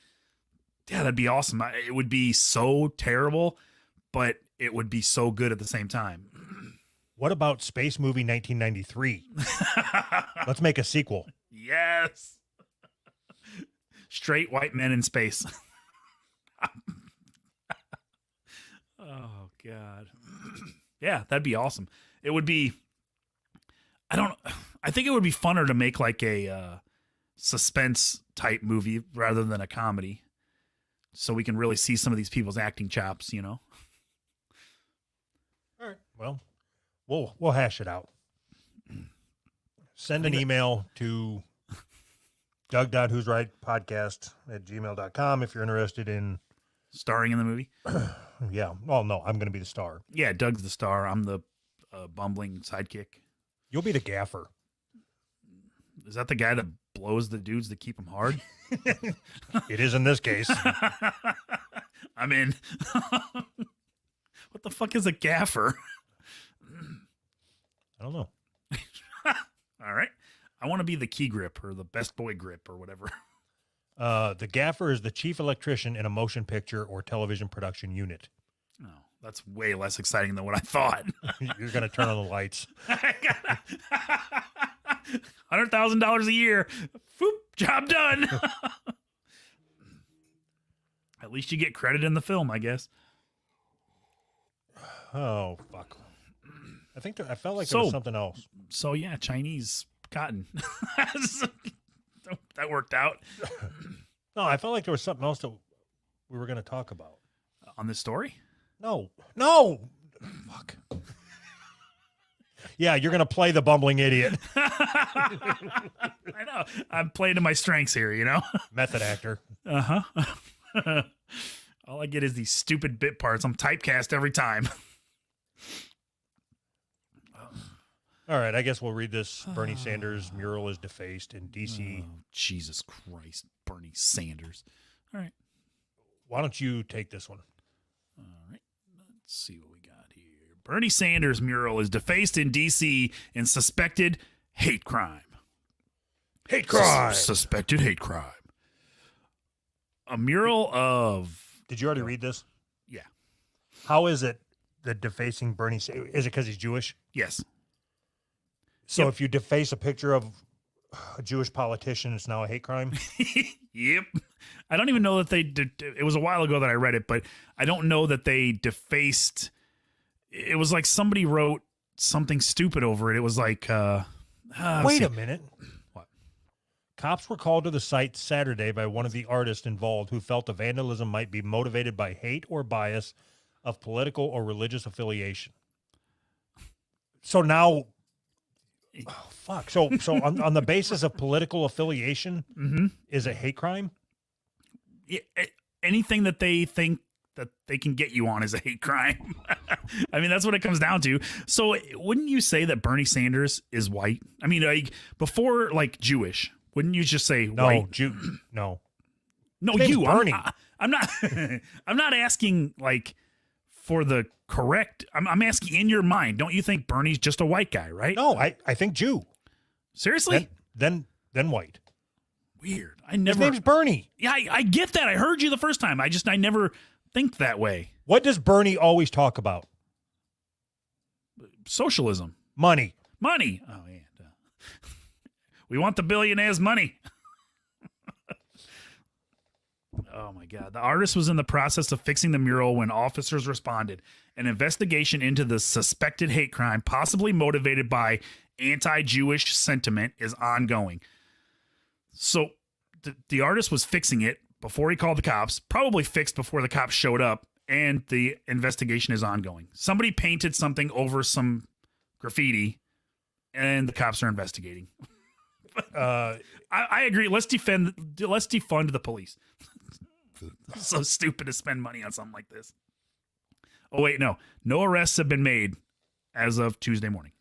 awesome. It would be so terrible, but it would be so good at the same time. What about Space Movie 1993? Let's make a sequel. Yes. Straight white men in space. Oh, God. Yeah, that'd be awesome. It would be, I think it would be funner to make like a suspense type movie rather than a comedy. So we can really see some of these people's acting chops, you know? All right. Well, we'll hash it out. Send an email to doug.who'srightpodcast@gmail.com if you're interested in starring in the movie. Yeah. Well, no, I'm going to be the star. Yeah, Doug's the star. I'm the bumbling sidekick. You'll be the gaffer. Is that the guy that blows the dudes that keep them hard? It is in this case. I'm in. What the fuck is a gaffer? I don't know. All right. I want to be the key grip or the best boy grip or whatever. The gaffer is the chief electrician in a motion picture or television production unit. Oh, that's way less exciting than what I thought. You're going to turn on the lights. $100,000 a year. Boop, job done. At least you get credit in the film, I guess. Oh, fuck. I felt like there was something else. So, yeah, Chinese cotton. That worked out. No, I felt like there was something else that we were going to talk about. On this story? No. Fuck. Yeah, you're going to play the bumbling idiot. I know. I'm playing to my strengths here, you know? Method actor. Uh-huh. All I get is these stupid bit parts. I'm typecast every time. All right, I guess we'll read this. Bernie Sanders' mural is defaced in D.C. Oh, Jesus Christ, Bernie Sanders. All right. Why don't you take this one? All right. Let's see what we got here. Bernie Sanders' mural is defaced in D.C. in suspected hate crime. Hate crime. Suspected hate crime. A mural of... Did you already read this? Yeah. How is it that defacing Bernie? Is it because he's Jewish? Yes. So if you deface a picture of a Jewish politician, it's now a hate crime? Yep. I don't even know that they did. It was a while ago that I read it, but I don't know that they defaced. It was like somebody wrote something stupid over it. It was like, Wait a minute. What? Cops were called to the site Saturday by one of the artists involved who felt the vandalism might be motivated by hate or bias of political or religious affiliation. So now, oh, fuck. So on the basis of political affiliation, is it hate crime? Yeah, anything that they think that they can get you on is a hate crime. I mean, that's what it comes down to. So wouldn't you say that Bernie Sanders is white? I mean, like before, like Jewish, wouldn't you just say white? No. No, His name's you. Bernie. I'm not. I'm not asking like for the correct. I'm asking in your mind. Don't you think Bernie's just a white guy, right? No, I think Jew. Seriously? Then white. Weird. I His never. name's Bernie. Yeah, I get that. I heard you the first time. I never think that way. What does Bernie always talk about? Socialism. Money. Money. Oh, yeah. We want the billionaires' money. Oh, my God. The artist was in the process of fixing the mural when officers responded. An investigation into the suspected hate crime, possibly motivated by anti-Jewish sentiment, is ongoing. So the artist was fixing it before he called the cops, probably fixed before the cops showed up, and the investigation is ongoing. Somebody painted something over some graffiti, and the cops are investigating. I agree. Let's defund the police. So stupid to spend money on something like this. Oh, wait, no. No arrests have been made as of Tuesday morning.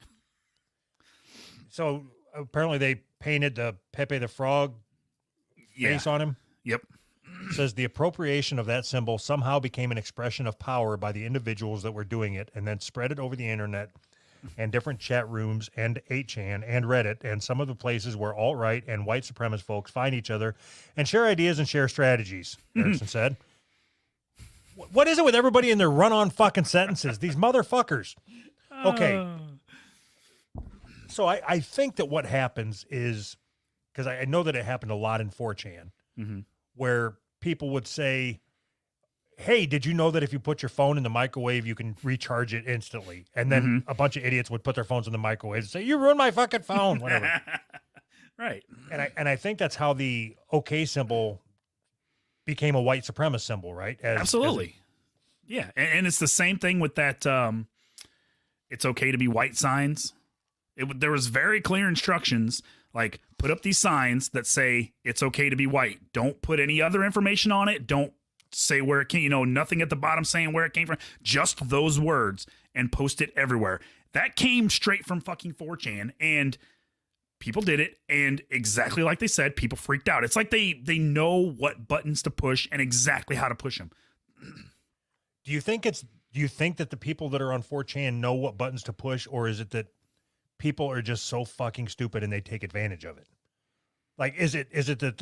So apparently they painted the Pepe the Frog face on him. Yep. It says the appropriation of that symbol somehow became an expression of power by the individuals that were doing it and then spread it over the internet and different chat rooms and 8chan and Reddit and some of the places where alt-right and white supremacist folks find each other and share ideas and share strategies, Erickson said. What is it with everybody in their run-on fucking sentences? These motherfuckers. Okay. So I think that what happens is, because I know that it happened a lot in 4chan, where people would say, hey, did you know that if you put your phone in the microwave, you can recharge it instantly? And then a bunch of idiots would put their phones in the microwave and say, you ruined my fucking phone, whatever. Right. And I think that's how the OK symbol became a white supremacist symbol, right? Absolutely. Yeah. And it's the same thing with that it's okay to be white signs. There was very clear instructions, like put up these signs that say it's okay to be white. Don't put any other information on it. Don't say where it came, nothing at the bottom saying where it came from. Just those words and post it everywhere. That came straight from fucking 4chan, and people did it, and exactly like they said, people freaked out. It's like they know what buttons to push and exactly how to push them. Do you think that the people that are on 4chan know what buttons to push, or is it that people are just so fucking stupid and they take advantage of it? Like, is it that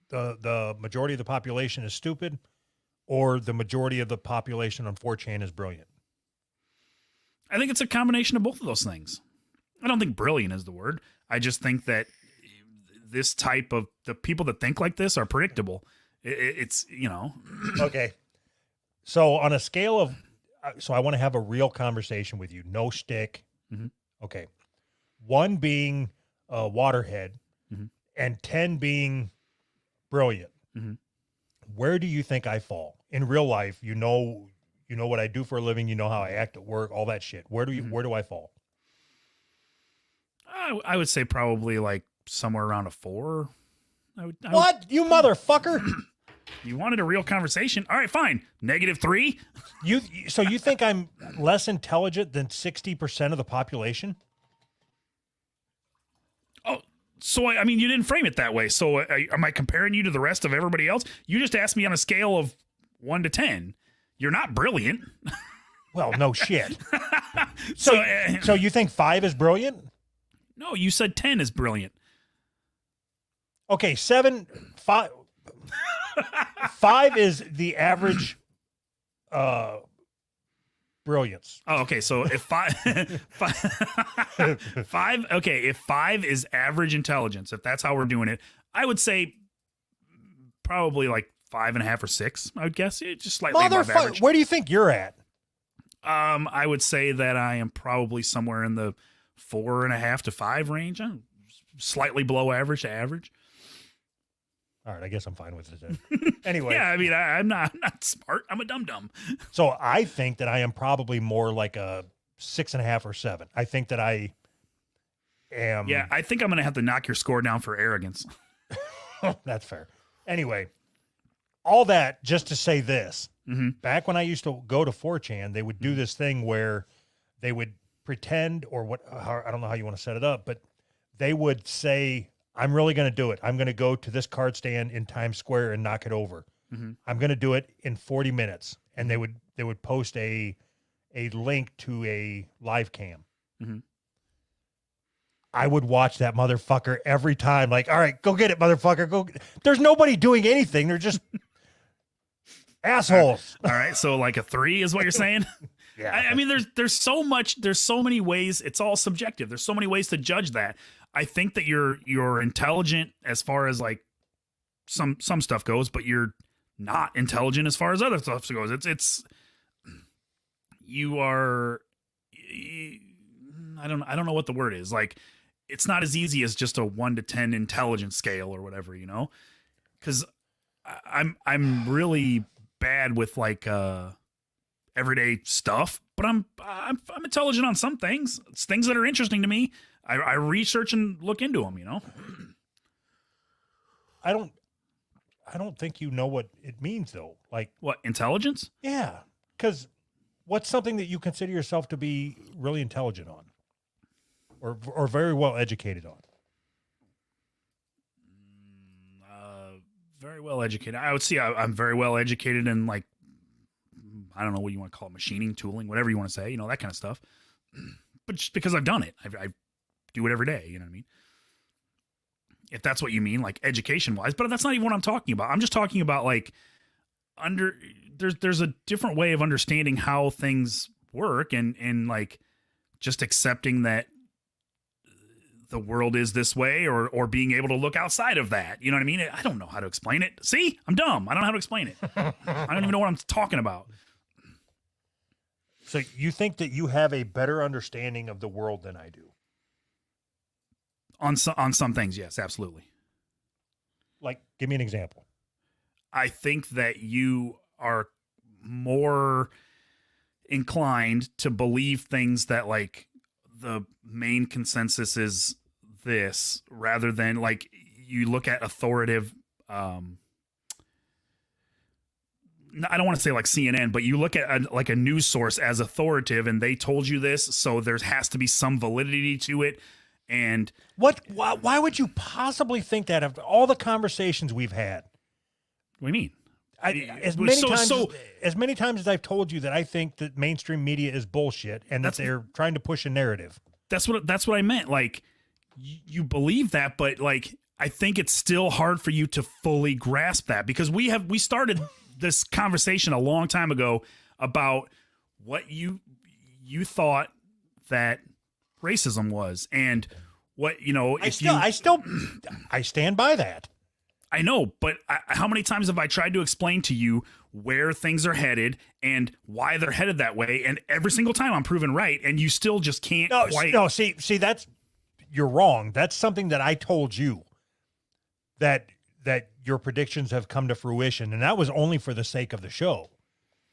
the majority of the population is stupid, or the majority of the population on 4chan is brilliant? I think it's a combination of both of those things. I don't think brilliant is the word. I just think that this type of the people that think like this are predictable. It's. Okay. So on a scale of, so I want to have a real conversation with you. No shtick. Okay. 1 being a waterhead and 10 being brilliant. Where do you think I fall in real life? You know what I do for a living. You know how I act at work, all that shit. Where do I fall? I would say probably like somewhere around a 4. What? You motherfucker. You wanted a real conversation? All right, fine. -3. So you think I'm less intelligent than 60% of the population? Oh, so I mean, you didn't frame it that way. So am I comparing you to the rest of everybody else? You just asked me on a scale of 1 to 10. You're not brilliant. Well, no shit. So you think 5 is brilliant? No, you said 10 is brilliant. Okay, 5. 5 is the average brilliance. Oh, okay. So if five, okay, if 5 is average intelligence, if that's how we're doing it, I would say probably like 5.5 or 6. I would guess it's just slightly above average. Where do you think you're at? I would say that I am probably somewhere in the 4.5 to 5 range. I'm slightly below average to average. All right, I guess I'm fine with it then. Anyway. Yeah, I mean, I'm not smart. I'm a dum-dum. So I think that I am probably more like a 6.5 or 7. I think that I am. Yeah, I think I'm going to have to knock your score down for arrogance. That's fair. Anyway, all that just to say this. Mm-hmm. Back when I used to go to 4chan, they would do this thing where they would pretend, or what, I don't know how you want to set it up, but they would say, I'm really going to do it. I'm going to go to this card stand in Times Square and knock it over. Mm-hmm. I'm going to do it in 40 minutes. And they would post a link to a live cam. Mm-hmm. I would watch that motherfucker every time. Like, all right, go get it, motherfucker. Go. There's nobody doing anything. They're just assholes. All right. So like a 3 is what you're saying? Yeah. I mean, there's so many ways. It's all subjective. There's so many ways to judge that. I think that you're intelligent as far as like some stuff goes, but you're not intelligent as far as other stuff goes. It's you are, I don't know what the word is. Like, it's not as easy as just a 1 to 10 intelligence scale or whatever, you know? Cause I'm really bad with like, everyday stuff, but I'm intelligent on some things. It's things that are interesting to me. I research and look into them, you know? I don't think you know what it means though. Like What, intelligence? yeah, because what's something that you consider yourself to be really intelligent on, or very well educated on? Very well educated. I would say I'm very well educated in like, I don't know what you want to call it, machining, tooling, whatever you want to say, you know, that kind of stuff. But just because I've done it, I do it every day. You know what I mean? If that's what you mean, like education wise, but that's not even what I'm talking about. I'm just talking about like there's a different way of understanding how things work and like just accepting that the world is this way or being able to look outside of that. You know what I mean? I don't know how to explain it. See, I'm dumb. I don't know how to explain it. I don't even know what I'm talking about. So you think that you have a better understanding of the world than I do? On some things, yes, absolutely. Like, give me an example. I think that you are more inclined to believe things that like the main consensus is this rather than like you look at authoritative I don't want to say like CNN, but you look at like a news source as authoritative and they told you this, so there has to be some validity to it. And why would you possibly think that after all the conversations we've had? What do you mean? As many times as I've told you that I think that mainstream media is bullshit and that they're trying to push a narrative. That's what I meant. Like you believe that, but like I think it's still hard for you to fully grasp that because we started this conversation a long time ago about what you thought that racism was and what, you know, I stand by that. I know, but how many times have I tried to explain to you where things are headed and why they're headed that way? And every single time I'm proven right, and you still just can't quite. No, see, you're wrong. That's something that I told you that your predictions have come to fruition, and that was only for the sake of the show.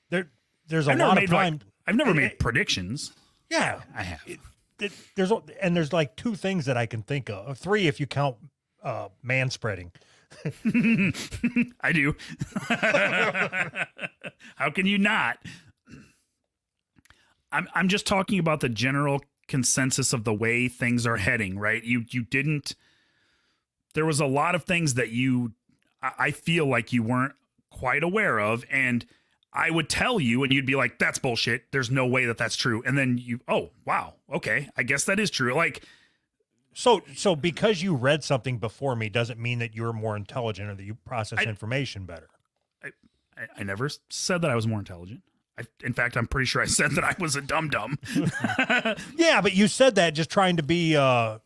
There's a lot of time. I've never made predictions. Yeah, I have. There's like 2 things that I can think of. 3 if you count manspreading. I do. How can you not? I'm just talking about the general consensus of the way things are heading, right? You didn't. There was a lot of things that I feel like you weren't quite aware of, and I would tell you, and you'd be like, "That's bullshit. There's no way that that's true." And then oh wow, okay, I guess that is true. Like So because you read something before me doesn't mean that you're more intelligent or that you process information better. I never said that I was more intelligent. In fact, I'm pretty sure I said that I was a dum-dum. Yeah, but you said that just trying to be to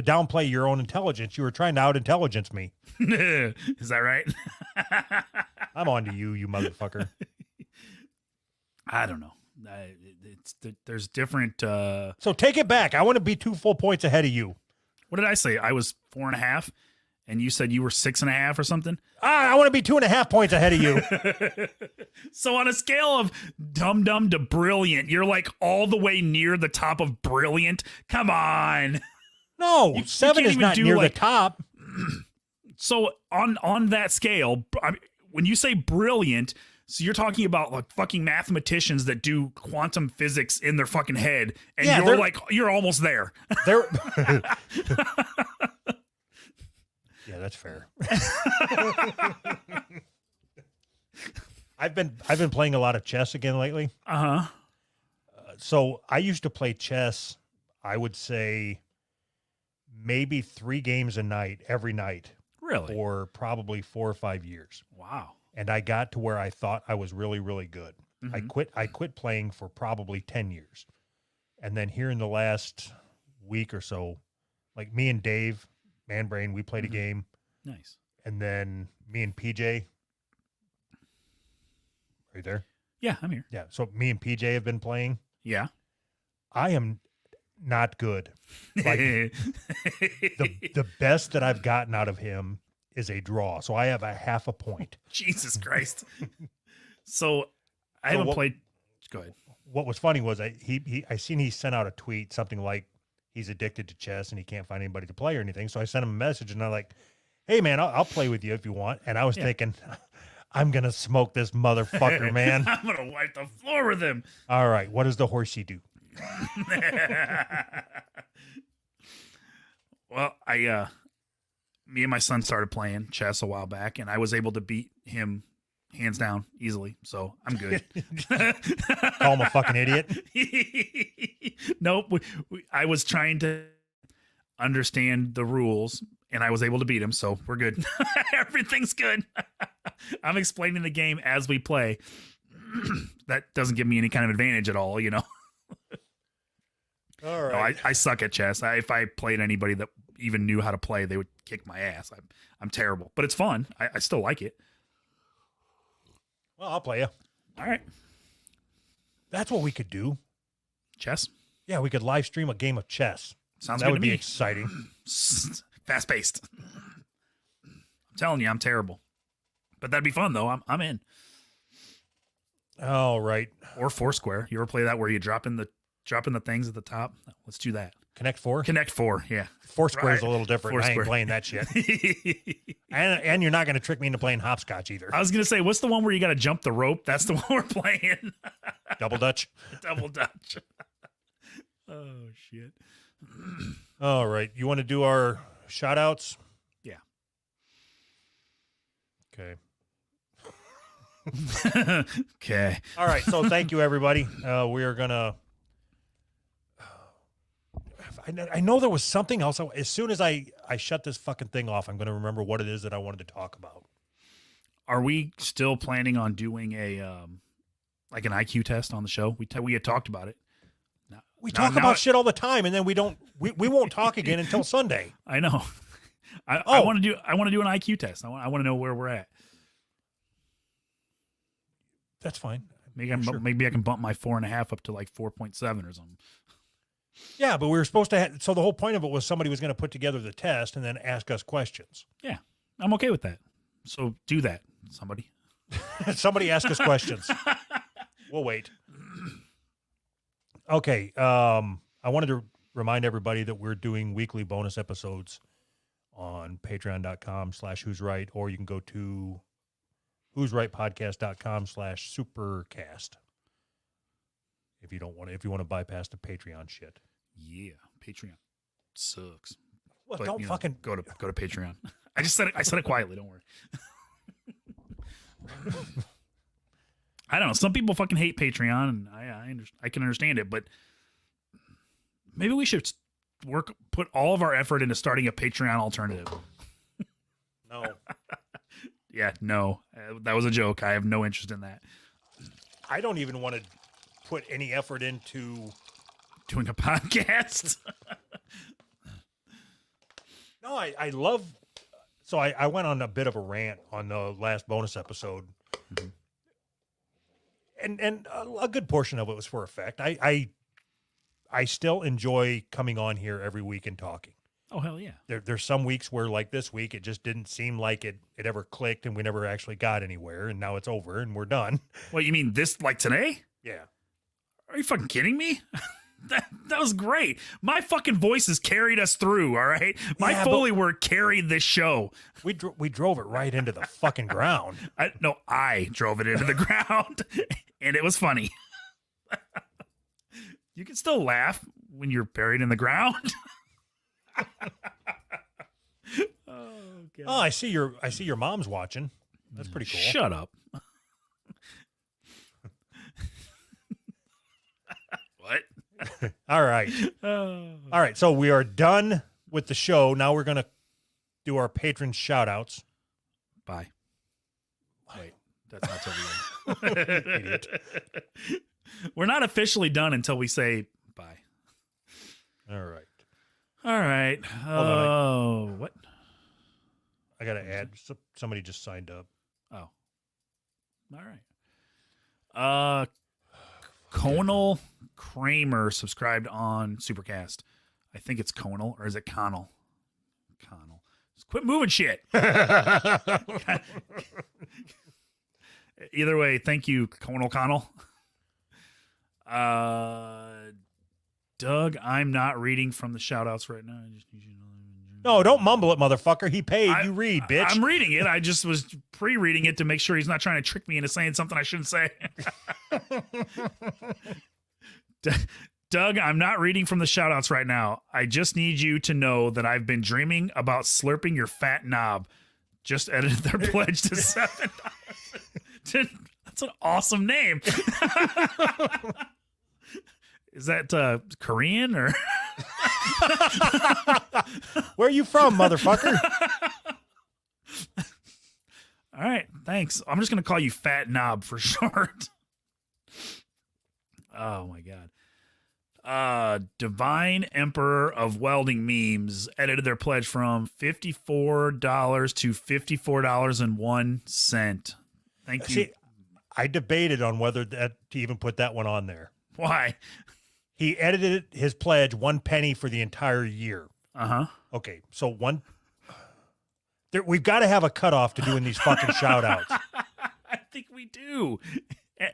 downplay your own intelligence. You were trying to out-intelligence me. Is that right? I'm on to you, you motherfucker. I don't know. There's different. So take it back. I want to be 2 full points ahead of you. What did I say? I was 4.5, and you said you were 6.5 or something. I want to be 2.5 points ahead of you. So on a scale of dum-dum to brilliant, you're like all the way near the top of brilliant. Come on. No, You 7 can't is even not do, near like- the top. So on that scale, when you say brilliant, so you're talking about like fucking mathematicians that do quantum physics in their fucking head, and Yeah, you're they're- like you're almost there. There. Yeah, that's fair. I've been playing a lot of chess again lately. Uh-huh. So I used to play chess, I would say maybe 3 games a night every night Really? for probably 4 or 5 years. Wow. And I got to where I thought I was really, really good. Mhm. I quit playing for probably 10 years. And then here in the last week or so, like me and Dave, Manbrain, we played a game. Nice. And then me and PJ. Are you there? Yeah, I'm here. Yeah. So me and PJ have been playing. Yeah. I am not good. Like the best that I've gotten out of him is a draw. So I have a half a point. Jesus Christ. So I haven't played. Go ahead. What was funny was I seen he sent out a tweet, something like he's addicted to chess and he can't find anybody to play or anything. So I sent him a message and I'm like, hey man, I'll play with you if you want. And I was thinking, I'm going to smoke this motherfucker, man. I'm going to wipe the floor with him. All right. What does the horsey do? Well, me and my son started playing chess a while back, and I was able to beat him hands down easily. So I'm good. Call him a fucking idiot. Nope. I was trying to understand the rules, and I was able to beat him. So we're good. Everything's good. I'm explaining the game as we play. That doesn't give me any kind of advantage at all, you know. All No, right. I suck at chess. If I played anybody that even knew how to play, they would kick my ass. I'm terrible, but it's fun. I still like it. Well, I'll play you. All right. That's what we could do. Chess Yeah, we could live stream a game of chess. sounds That good would to be me. exciting. Fast paced. I'm telling you, I'm terrible. But that'd be fun though. I'm in. All right. Or Foursquare. You ever play that where you drop in the things at the top? Let's do that. Connect 4? Connect 4. Yeah. Foursquare's Right. a little different. I Foursquare. ain't playing that shit. And you're not going to trick me into playing hopscotch either. I was gonna say, what's the one where you got to jump the rope? That's the one we're playing. Double Dutch. Double Dutch. Oh shit. All right. You want to do our shout outs? Yeah. Okay. Okay. All right. So thank you, everybody. We are going to. I know there was something else. As soon as I shut this fucking thing off, I'm going to remember what it is that I wanted to talk about. Are we still planning on doing a like an IQ test on the show? We had talked about it. We Now- talk now about it- shit all the time, and then we won't talk again until Sunday. I know. I Oh. want to do an IQ test. I want to know where we're at. That's fine. Maybe maybe I can bump my 4.5 up to like 4.7 or something. Yeah, but we were supposed to so the whole point of it was somebody was going to put together the test and then ask us questions. Yeah, I'm okay with that. So do that, somebody. Somebody ask us questions. We'll wait. Okay. I wanted to remind everybody that we're doing weekly bonus episodes on patreon.com/who's right, or you can go to who'srightpodcast.com/supercast. If you want to bypass the Patreon shit. Yeah, Patreon sucks. Well, But, don't you know, fucking go to Patreon. I said it quietly. Don't worry. I don't know. Some people fucking hate Patreon, and I can understand it, but maybe we should put all of our effort into starting a Patreon alternative. No. Yeah, no, that was a joke. I have no interest in that. I don't even want to put any effort into Doing a podcast. No, I love. So I went on a bit of a rant on the last bonus episode, and a good portion of it was for effect. I still enjoy coming on here every week and talking. Oh hell yeah! There's some weeks where, like this week, it just didn't seem like it ever clicked, and we never actually got anywhere. And now it's over, and we're done. What, you mean this, like today? Yeah. Are you fucking kidding me? That was great. My fucking voices carried us through, all right? My Yeah, Foley work carried this show. We drove it right into the fucking ground. I drove it into the ground, and it was funny. You can still laugh when you're buried in the ground. Oh, God. Oh, I see your mom's watching. That's pretty cool. Shut up. What? All right. Oh. All right. So we are done with the show. Now we're going to do our patron shout outs. Bye. Wait, that's not till the end. Idiot. We're not officially done until we say bye. All right. All right. on, Oh, what? I got to add. Somebody just signed up. Oh. All right. Conal Kramer subscribed on Supercast. I think it's Conal, or is it Connell? Connell. Just quit moving shit. Either way, thank you, Conal Connell. Doug, I'm not reading from the shout outs right now. I just need you to know. No, don't mumble it, motherfucker. He paid. You read, bitch. I'm reading it. I just was pre-reading it to make sure he's not trying to trick me into saying something I shouldn't say. Doug, I'm not reading from the shout outs right now. I just need you to know that I've been dreaming about slurping your fat knob. Just edited their pledge to $7. That's an awesome name. Is that Korean or? Where are you from, motherfucker? All right, thanks. I'm just going to call you Fat Knob for short. Oh, my God. Divine Emperor of Welding Memes edited their pledge from $54 to $54.01. Thank you. See, I debated on whether to even put that one on there. Why? He edited his pledge 1 penny for the entire year. Uh-huh. Okay, so we've got to have a cutoff to doing these fucking shout outs. I think we do.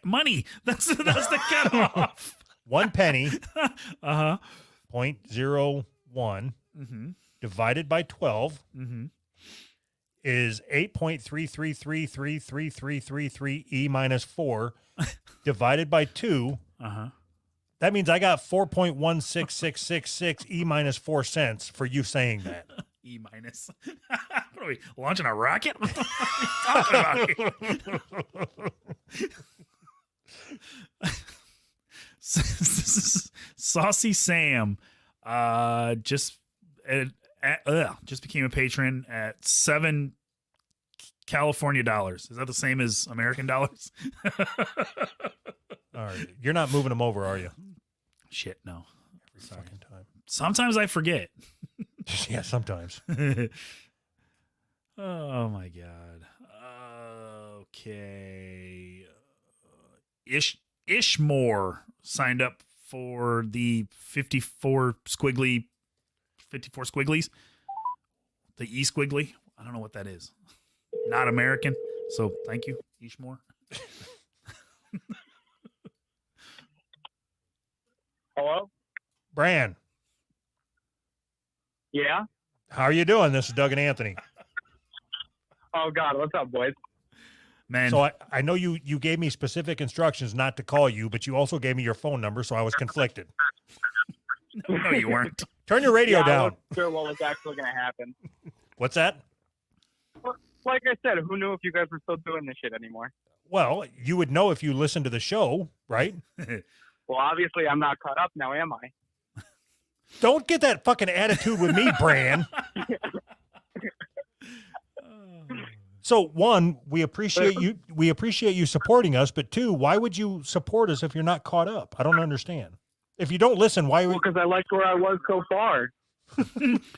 Money. That's the cutoff. 1 penny, Uh-huh. 0.01 divided by 12 is 8.3333333 E minus 4 divided by 2. Uh-huh. That means I got 4.16666 E minus 4 cents for you saying that. E minus. What are we, launching a rocket? What are you talking about here? Saucy Sam just became a patron at $7 California dollars. Is that the same as American dollars? All right. You're not moving them over, are you? Shit, no. Every fucking time. Sometimes I forget. Yeah, sometimes. Oh my God. Okay. Ishmore signed up for the 54 squigglies. The E squiggly. I don't know what that is. Not American. So thank you, Ishmore. Hello? Bran, Yeah? how are you doing? This is Doug and Anthony. Oh, God. What's up, boys? Man, So I know you gave me specific instructions not to call you, but you also gave me your phone number, so I was conflicted. no, you weren't. Turn your radio I down. wasn't sure what was actually going to happen. What's that? Like I said, who knew if you guys were still doing this shit anymore? Well, you would know if you listened to the show, right? Well, obviously, I'm not caught up now, am I? Don't get that fucking attitude with me, Bran. So one, we appreciate you. We appreciate you supporting us. But two, why would you support us if you're not caught up? I don't understand. If you don't listen, why? Well, because I liked where I was so far.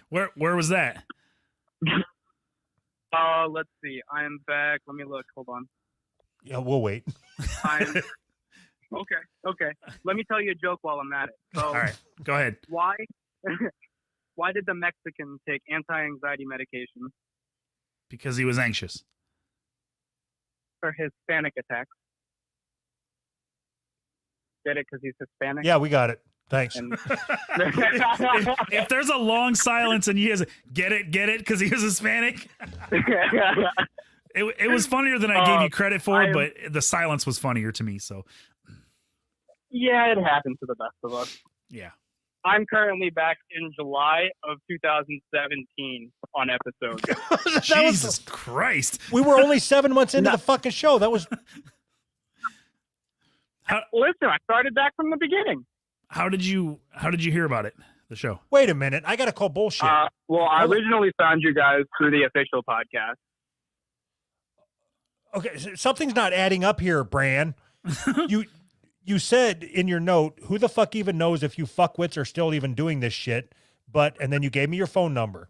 Where was that? Let's see. I am back. Let me look. Hold on. Yeah, we'll wait. Okay. Let me tell you a joke while I'm at it. So, All right, go ahead. why did the Mexicans take anti-anxiety medication Because he was anxious. for Hispanic attacks? Get it? Because he's Hispanic? Yeah, we got it. Thanks. And If there's a long silence and he has get it, because he was Hispanic. It was funnier than I gave you credit for, but the silence was funnier to me. So yeah, it happened to the best of us. yeah. I'm currently back in July of 2017 on episodes. Jesus Christ. We were only 7 months into the fucking show. That was. Listen, I started back from the beginning. How did you hear about it? The show. Wait a minute. I got to call bullshit. Well, I originally found you guys through the official podcast. Okay, so something's not adding up here, Bran. You said in your note, who the fuck even knows if you fuckwits are still even doing this shit? And then you gave me your phone number.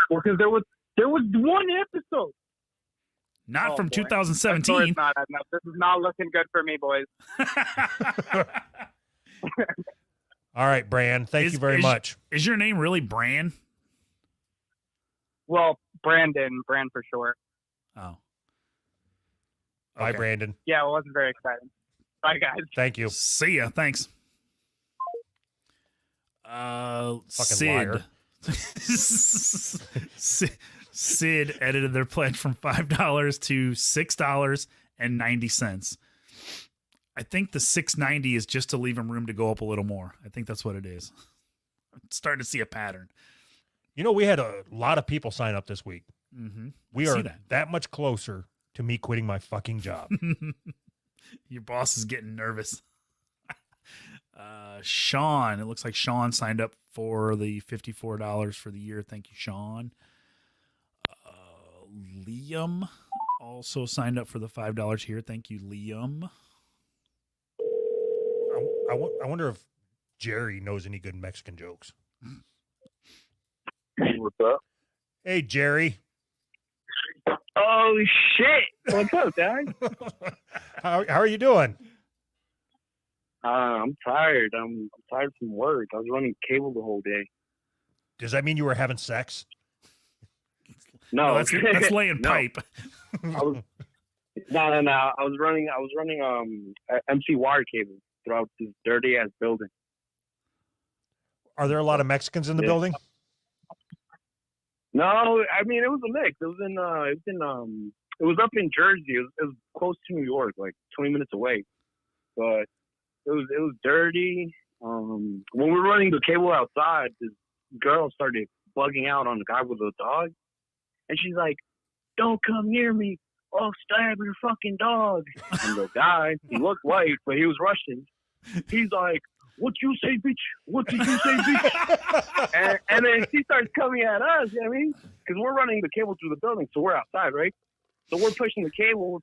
Well, because there was one episode. Not from boy. 2017. It's not enough. This is not looking good for me, boys. All right, Bran. Thank you very much. Is your name really Bran? Well, Brandon for short. Oh. Bye, Okay. Brandon. Yeah, it wasn't very exciting. Bye, guys. Thank you. See ya. Thanks. Sid. Sid edited their pledge from $5 to $6.90. I think the $6.90 is just to leave him room to go up a little more. I think that's what it is. I'm starting to see a pattern. You know, we had a lot of people sign up this week. Mm-hmm. We are that much closer to me quitting my fucking job. Your boss is getting nervous. Sean, it looks like Sean signed up for the $54 for the year. Thank you, Sean. Liam also signed up for the $5 here. Thank you, Liam. I wonder if Jerry knows any good Mexican jokes. What's up? Hey, Jerry. Oh, shit. What's up, Dad? How are you doing? I'm tired. I'm tired from work. I was running cable the whole day. Does that mean you were having sex? No, that's laying No. pipe. I was no. I was running MC wire cable throughout this dirty ass building. Are there a lot of Mexicans in the Yeah. building? No, I mean it was a mix. It was up in Jersey. It was close to New York, like 20 minutes away. But it was dirty. When we were running the cable outside, this girl started bugging out on the guy with the dog, and she's like, "Don't come near me. I'll stab your fucking dog." And the guy, he looked white, but he was Russian. He's like, "What you say, bitch? What did you say, bitch?" and then she starts coming at us, you know what I mean? Because we're running the cable through the building, so we're outside, right? So we're pushing the cable,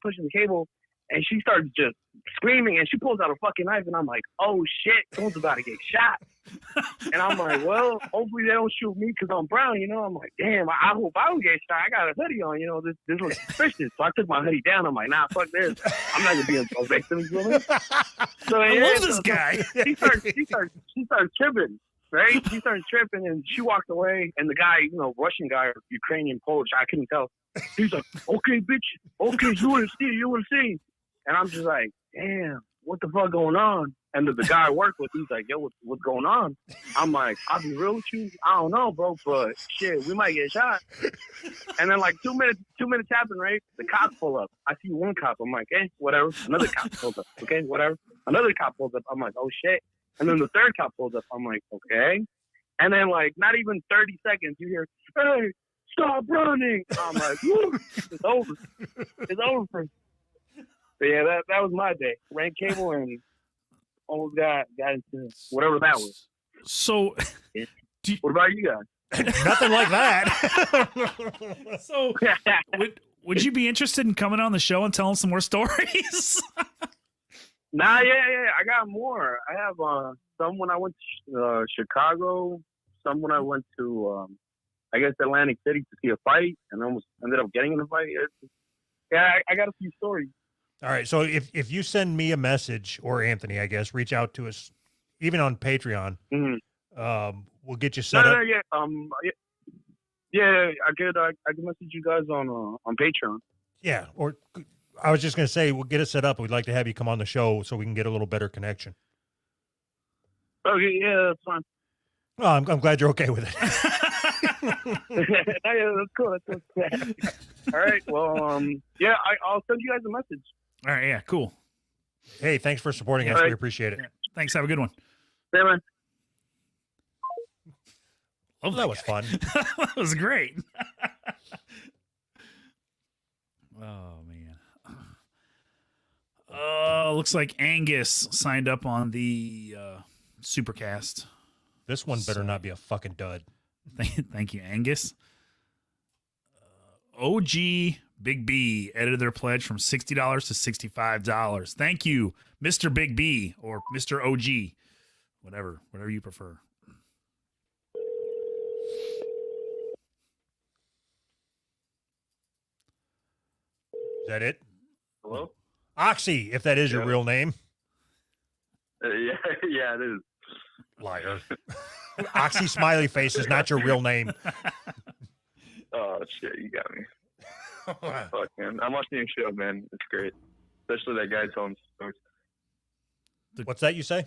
and she starts just screaming, and she pulls out a fucking knife, and I'm like, "Oh shit, someone's about to get shot." And I'm like, well, hopefully they don't shoot me because I'm brown, you know? I'm like, damn, I hope I don't get shot. I got a hoodie on, you know? This looks suspicious. So I took my hoodie down. I'm like, nah, fuck this. I'm not gonna be a victim, you know? So I love this guy. She starts tripping, right? She starts tripping, and she walked away. And the guy, you know, Russian guy or Ukrainian, Polish, I couldn't tell. He's like, "Okay, bitch. Okay, you wanna see." And I'm just like, damn, what the fuck going on? And the guy I work with, he's like, "Yo, what's going on?" I'm like, "I'll be real with you. I don't know, bro, but shit, we might get shot." And then like 2 minutes happen, right? The cops pull up. I see one cop. I'm like, whatever. Another cop pulls up. Okay, whatever. Another cop pulls up. I'm like, oh shit. And then the third cop pulls up. I'm like, okay. And then like not even 30 seconds, you hear, "Hey, stop running." I'm like, woo, it's over. It's over for me. But yeah, that was my day. Ran cable and almost got into whatever that was. So, What about you guys? Nothing like that. so would you be interested in coming on the show and telling some more stories? Nah, yeah. I got more. I have some when I went to Chicago, some when I went to I guess Atlantic City to see a fight, and almost ended up getting in a fight. I got a few stories. All right. So if you send me a message, or Anthony, I guess, reach out to us, even on Patreon, we'll get you set up. I could message you guys on Patreon. Yeah. Or I was just going to say, we'll get it set up. We'd like to have you come on the show so we can get a little better connection. Okay, yeah, that's fine. Well, I'm glad you're okay with it. Yeah, that's cool. All right. Well, I'll send you guys a message. All right. Yeah. Cool. Hey, thanks for supporting us. All right. We appreciate it. Yeah, thanks. Have a good one. Yeah, man. Well, that was fun. That was great. Oh man. Looks like Angus signed up on the Supercast. This one better not be a fucking dud. Thank you, Angus. OG Big B edited their pledge from $60 to $65. Thank you, Mr. Big B or Mr. OG, whatever you prefer. Is that it? Hello? Oxy, if that is your Yeah. real name. Yeah, it is. Liar. Oxy Smiley Face is not your real name. Oh, shit, you got me. Fuck, man. I'm watching your show, man. It's great. Especially that guy telling stories. What's that you say?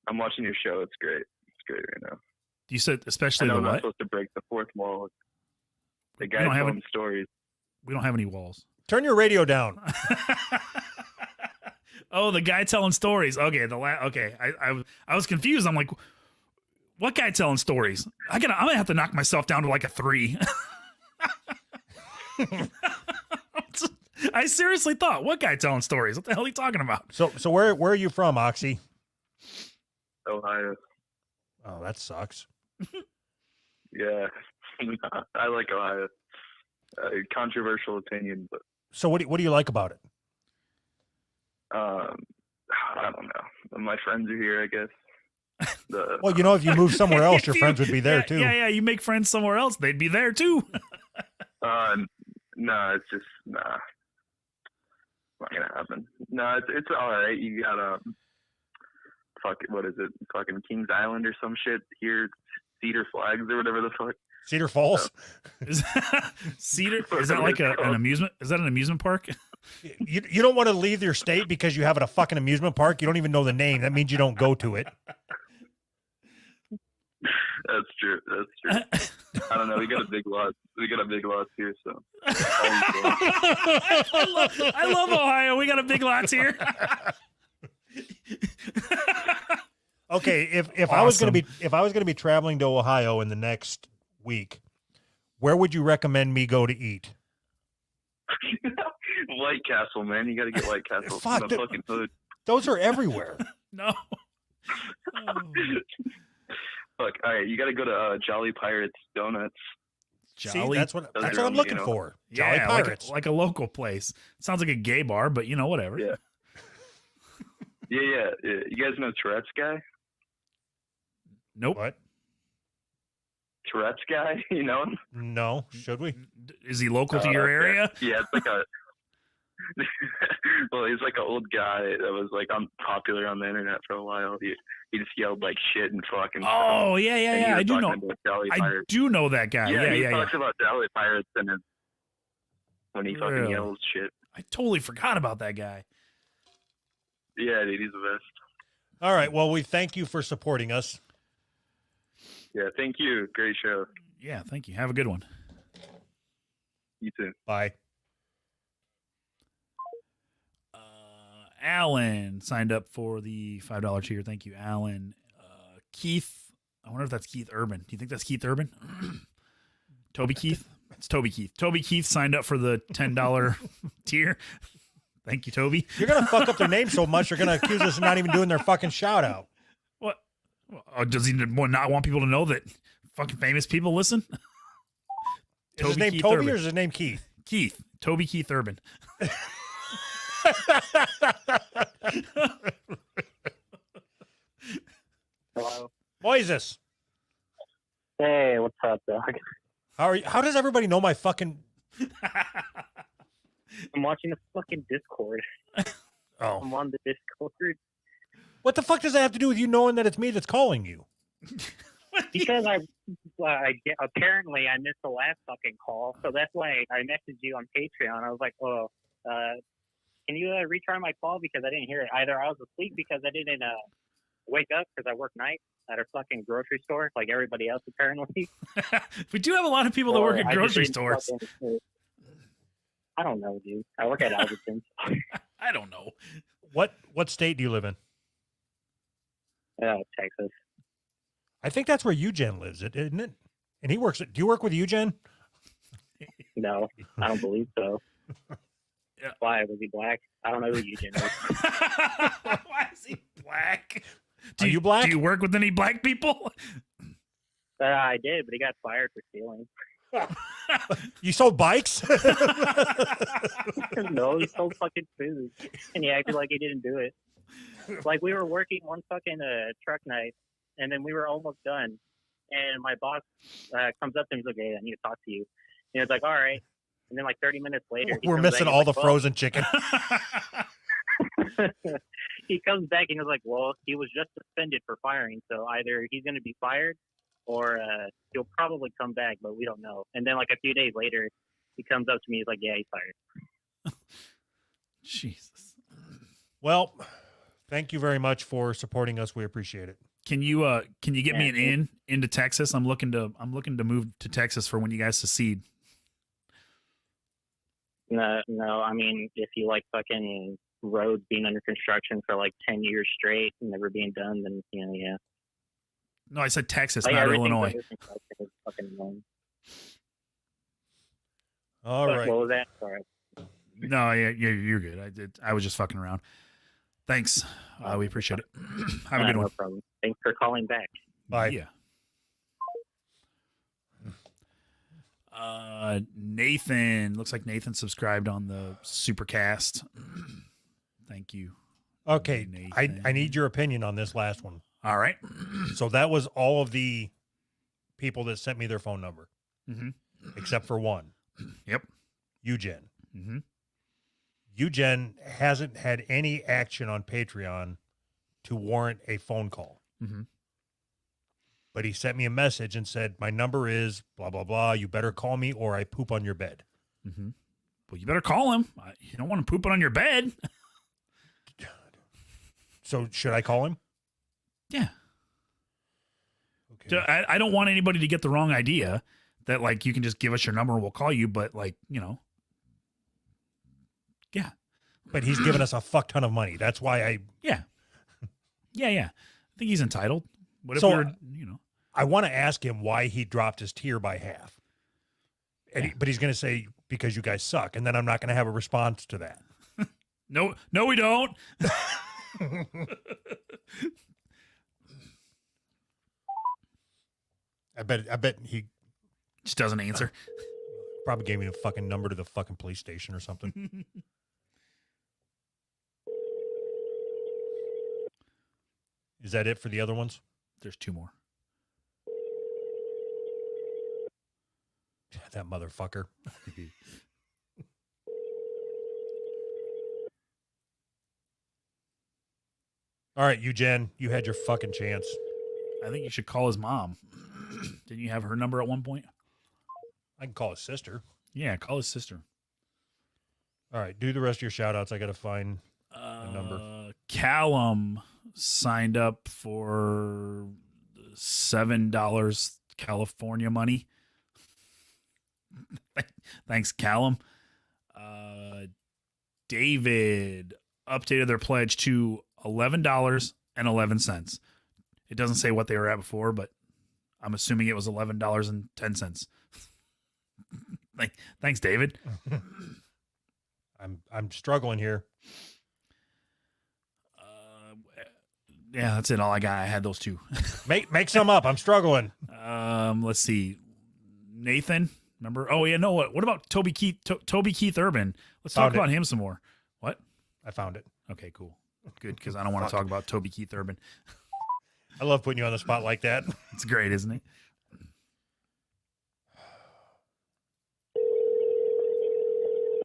I'm watching your show. It's great. It's great right now. You said especially I know the I'm not what? supposed to break the fourth wall. The guy don't have telling stories. We don't have any walls. Turn your radio down. Oh, the guy telling stories. Okay, I was confused. I'm like, what guy telling stories? I'm gonna have to knock myself down to like a 3. I seriously thought, what guy telling stories? What the hell are you talking about? So where are you from, Oxy? Ohio. Oh, that sucks. Yeah. I like Ohio. Controversial opinion, but So what do you like about it? I don't know. My friends are here, I guess. Well, if you move somewhere else, your friends would be there too. Yeah. You make friends somewhere else, they'd be there too. No, it's just nah. Not gonna happen. No, it's all right. You got what is it? Fucking Kings Island or some shit here, Cedar Flags or whatever the fuck. Cedar Falls. Cedar? Is that like an amusement? Is that an amusement park? You don't want to leave your state because you have a fucking amusement park. You don't even know the name. That means you don't go to it. That's true. I don't know. We got a big lot. Here, so. I love Ohio. We got a big lots here. Okay, if I was gonna be traveling to Ohio in the next week, where would you recommend me go to eat? White Castle, man. You got to get White Castle. Fuck, The fucking food. Those are everywhere. No. Look, all right. You got to go to Jolly Pirates Donuts. See, that's what Those are I'm on, looking for. Jolly Yeah, Pirates. like a local place. Sounds like a gay bar, but whatever. Yeah. Yeah. You guys know Tourette's guy? Nope. What? Tourette's guy? You know him? No. Should we? Is he local to your area? Yeah, it's like a. Well, he's like an old guy that was like popular on the internet for a while. He just yelled like shit and fucking. Oh stuff. yeah. I do know. I do know that guy. Yeah, he Yeah. talks about Jolly Pirates and when he fucking Really? yells shit. I totally forgot about that guy. Yeah, dude, he's the best. All right. Well, we thank you for supporting us. Yeah, thank you. Great show. Yeah, thank you. Have a good one. You too. Bye. Alan signed up for the $5 tier. Thank you, Alan. Keith. I wonder if that's Keith Urban. Do you think that's Keith Urban? Toby Keith? It's Toby Keith. Toby Keith signed up for the $10 tier. Thank you, Toby. You're gonna fuck up their name so much, you're gonna accuse us of not even doing their fucking shout out. What? Does he not want people to know that fucking famous people listen? Is his name Keith Toby Urban. or is his name Keith? Keith. Toby Keith Urban. Hello. Moises, Hey, what's up, dog? how are you? How does everybody know my fucking? I'm watching the fucking Discord. Oh, I'm on the Discord what the fuck does that have to do with you knowing that it's me that's calling you? because apparently I missed the last fucking call, so that's why I messaged you on Patreon. I was like, oh, can you retry my call because I didn't hear it. Either I was asleep because I didn't wake up because I work night at a fucking grocery store like everybody else apparently. We do have a lot of people that work at I just grocery didn't stores. fucking- I don't know, dude. I work at Albertsons. I don't know. What state do you live in? Texas. I think that's where Eugen lives, isn't it? And he works. Do you work with Eugen? No, I don't believe so. Yeah. Why? Was he black? I don't know who Eugene is. Why is he black? Are you black? Do you work with any black people? I did, but he got fired for stealing. You sold bikes? No, he sold fucking food, and he acted like he didn't do it. Like we were working one fucking truck night, and then we were almost done, and my boss comes up and he's like, "Hey, I need to talk to you." And it's like, "All right." And then like 30 minutes later, he We're comes missing back, all he's the like, frozen chicken. he comes back and he's like, "Well, he was just suspended for firing, so either he's going to be fired or he'll probably come back, but we don't know." And then like a few days later, he comes up to me, he's like, "Yeah, he's fired." Jesus. Well, thank you very much for supporting us. We appreciate it. Can you get me an Yeah. into Texas? I'm looking to move to Texas for when you guys secede. No. I mean, if you like fucking roads being under construction for like 10 years straight and never being done, then yeah. No, I said Texas, Like, not everything's Illinois. under construction is fucking annoying. All But right. What was that? Sorry. No, yeah, you're good. I was just fucking around. Thanks. We appreciate it. Have a good No one. problem. Thanks for calling back. Bye. Yeah. Nathan. Looks like Nathan subscribed on the Supercast. Thank you. Okay. I Nathan. need your opinion on this last one. All right. So that was all of the people that sent me their phone number, Mm-hmm. except for one. Yep. Eugen. Mm-hmm. Eugen hasn't had any action on Patreon to warrant a phone call. Mm-hmm. But he sent me a message and said, "My number is blah, blah, blah. You better call me or I poop on your bed." Mm-hmm. Well, you better call him. You don't want him pooping on your bed. So should I call him? Yeah. Okay. I don't want anybody to get the wrong idea that like you can just give us your number and we'll call you, but like, yeah. But he's given us a fuck ton of money. That's why Yeah. I think he's entitled. What if So, we're, I want to ask him why he dropped his tier by half. And Yeah. but he's going to say, because you guys suck. And then I'm not going to have a response to that. no, we don't. I bet he Just doesn't answer. probably gave me the fucking number to the fucking police station or something. Is that it for the other ones? There's two more. That motherfucker. All right, Eugen, you had your fucking chance. I think you should call his mom. Didn't you have her number at one point? I can call his sister. Yeah, call his sister. All right, do the rest of your shout outs. I got to find number. Callum signed up for $7 California money. Thanks, Callum. David updated their pledge to $11.11. It doesn't say what they were at before, but I'm assuming it was $11.10. Thanks, David. I'm struggling here. Yeah, that's it. All I got. I had those two. Make some up. I'm struggling. Let's see. Nathan, remember? Oh yeah, no. What about Toby Keith? Toby Keith Urban. Let's talk about him some more. What? I found it. Okay, cool, good, because I don't want to talk about Toby Keith Urban. I love putting you on the spot like that. It's great, isn't it?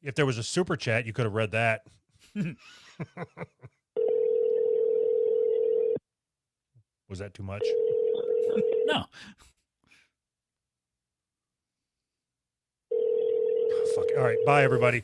If there was a super chat, you could have read that. Was that too much? No. Oh, fuck. All right. Bye, everybody.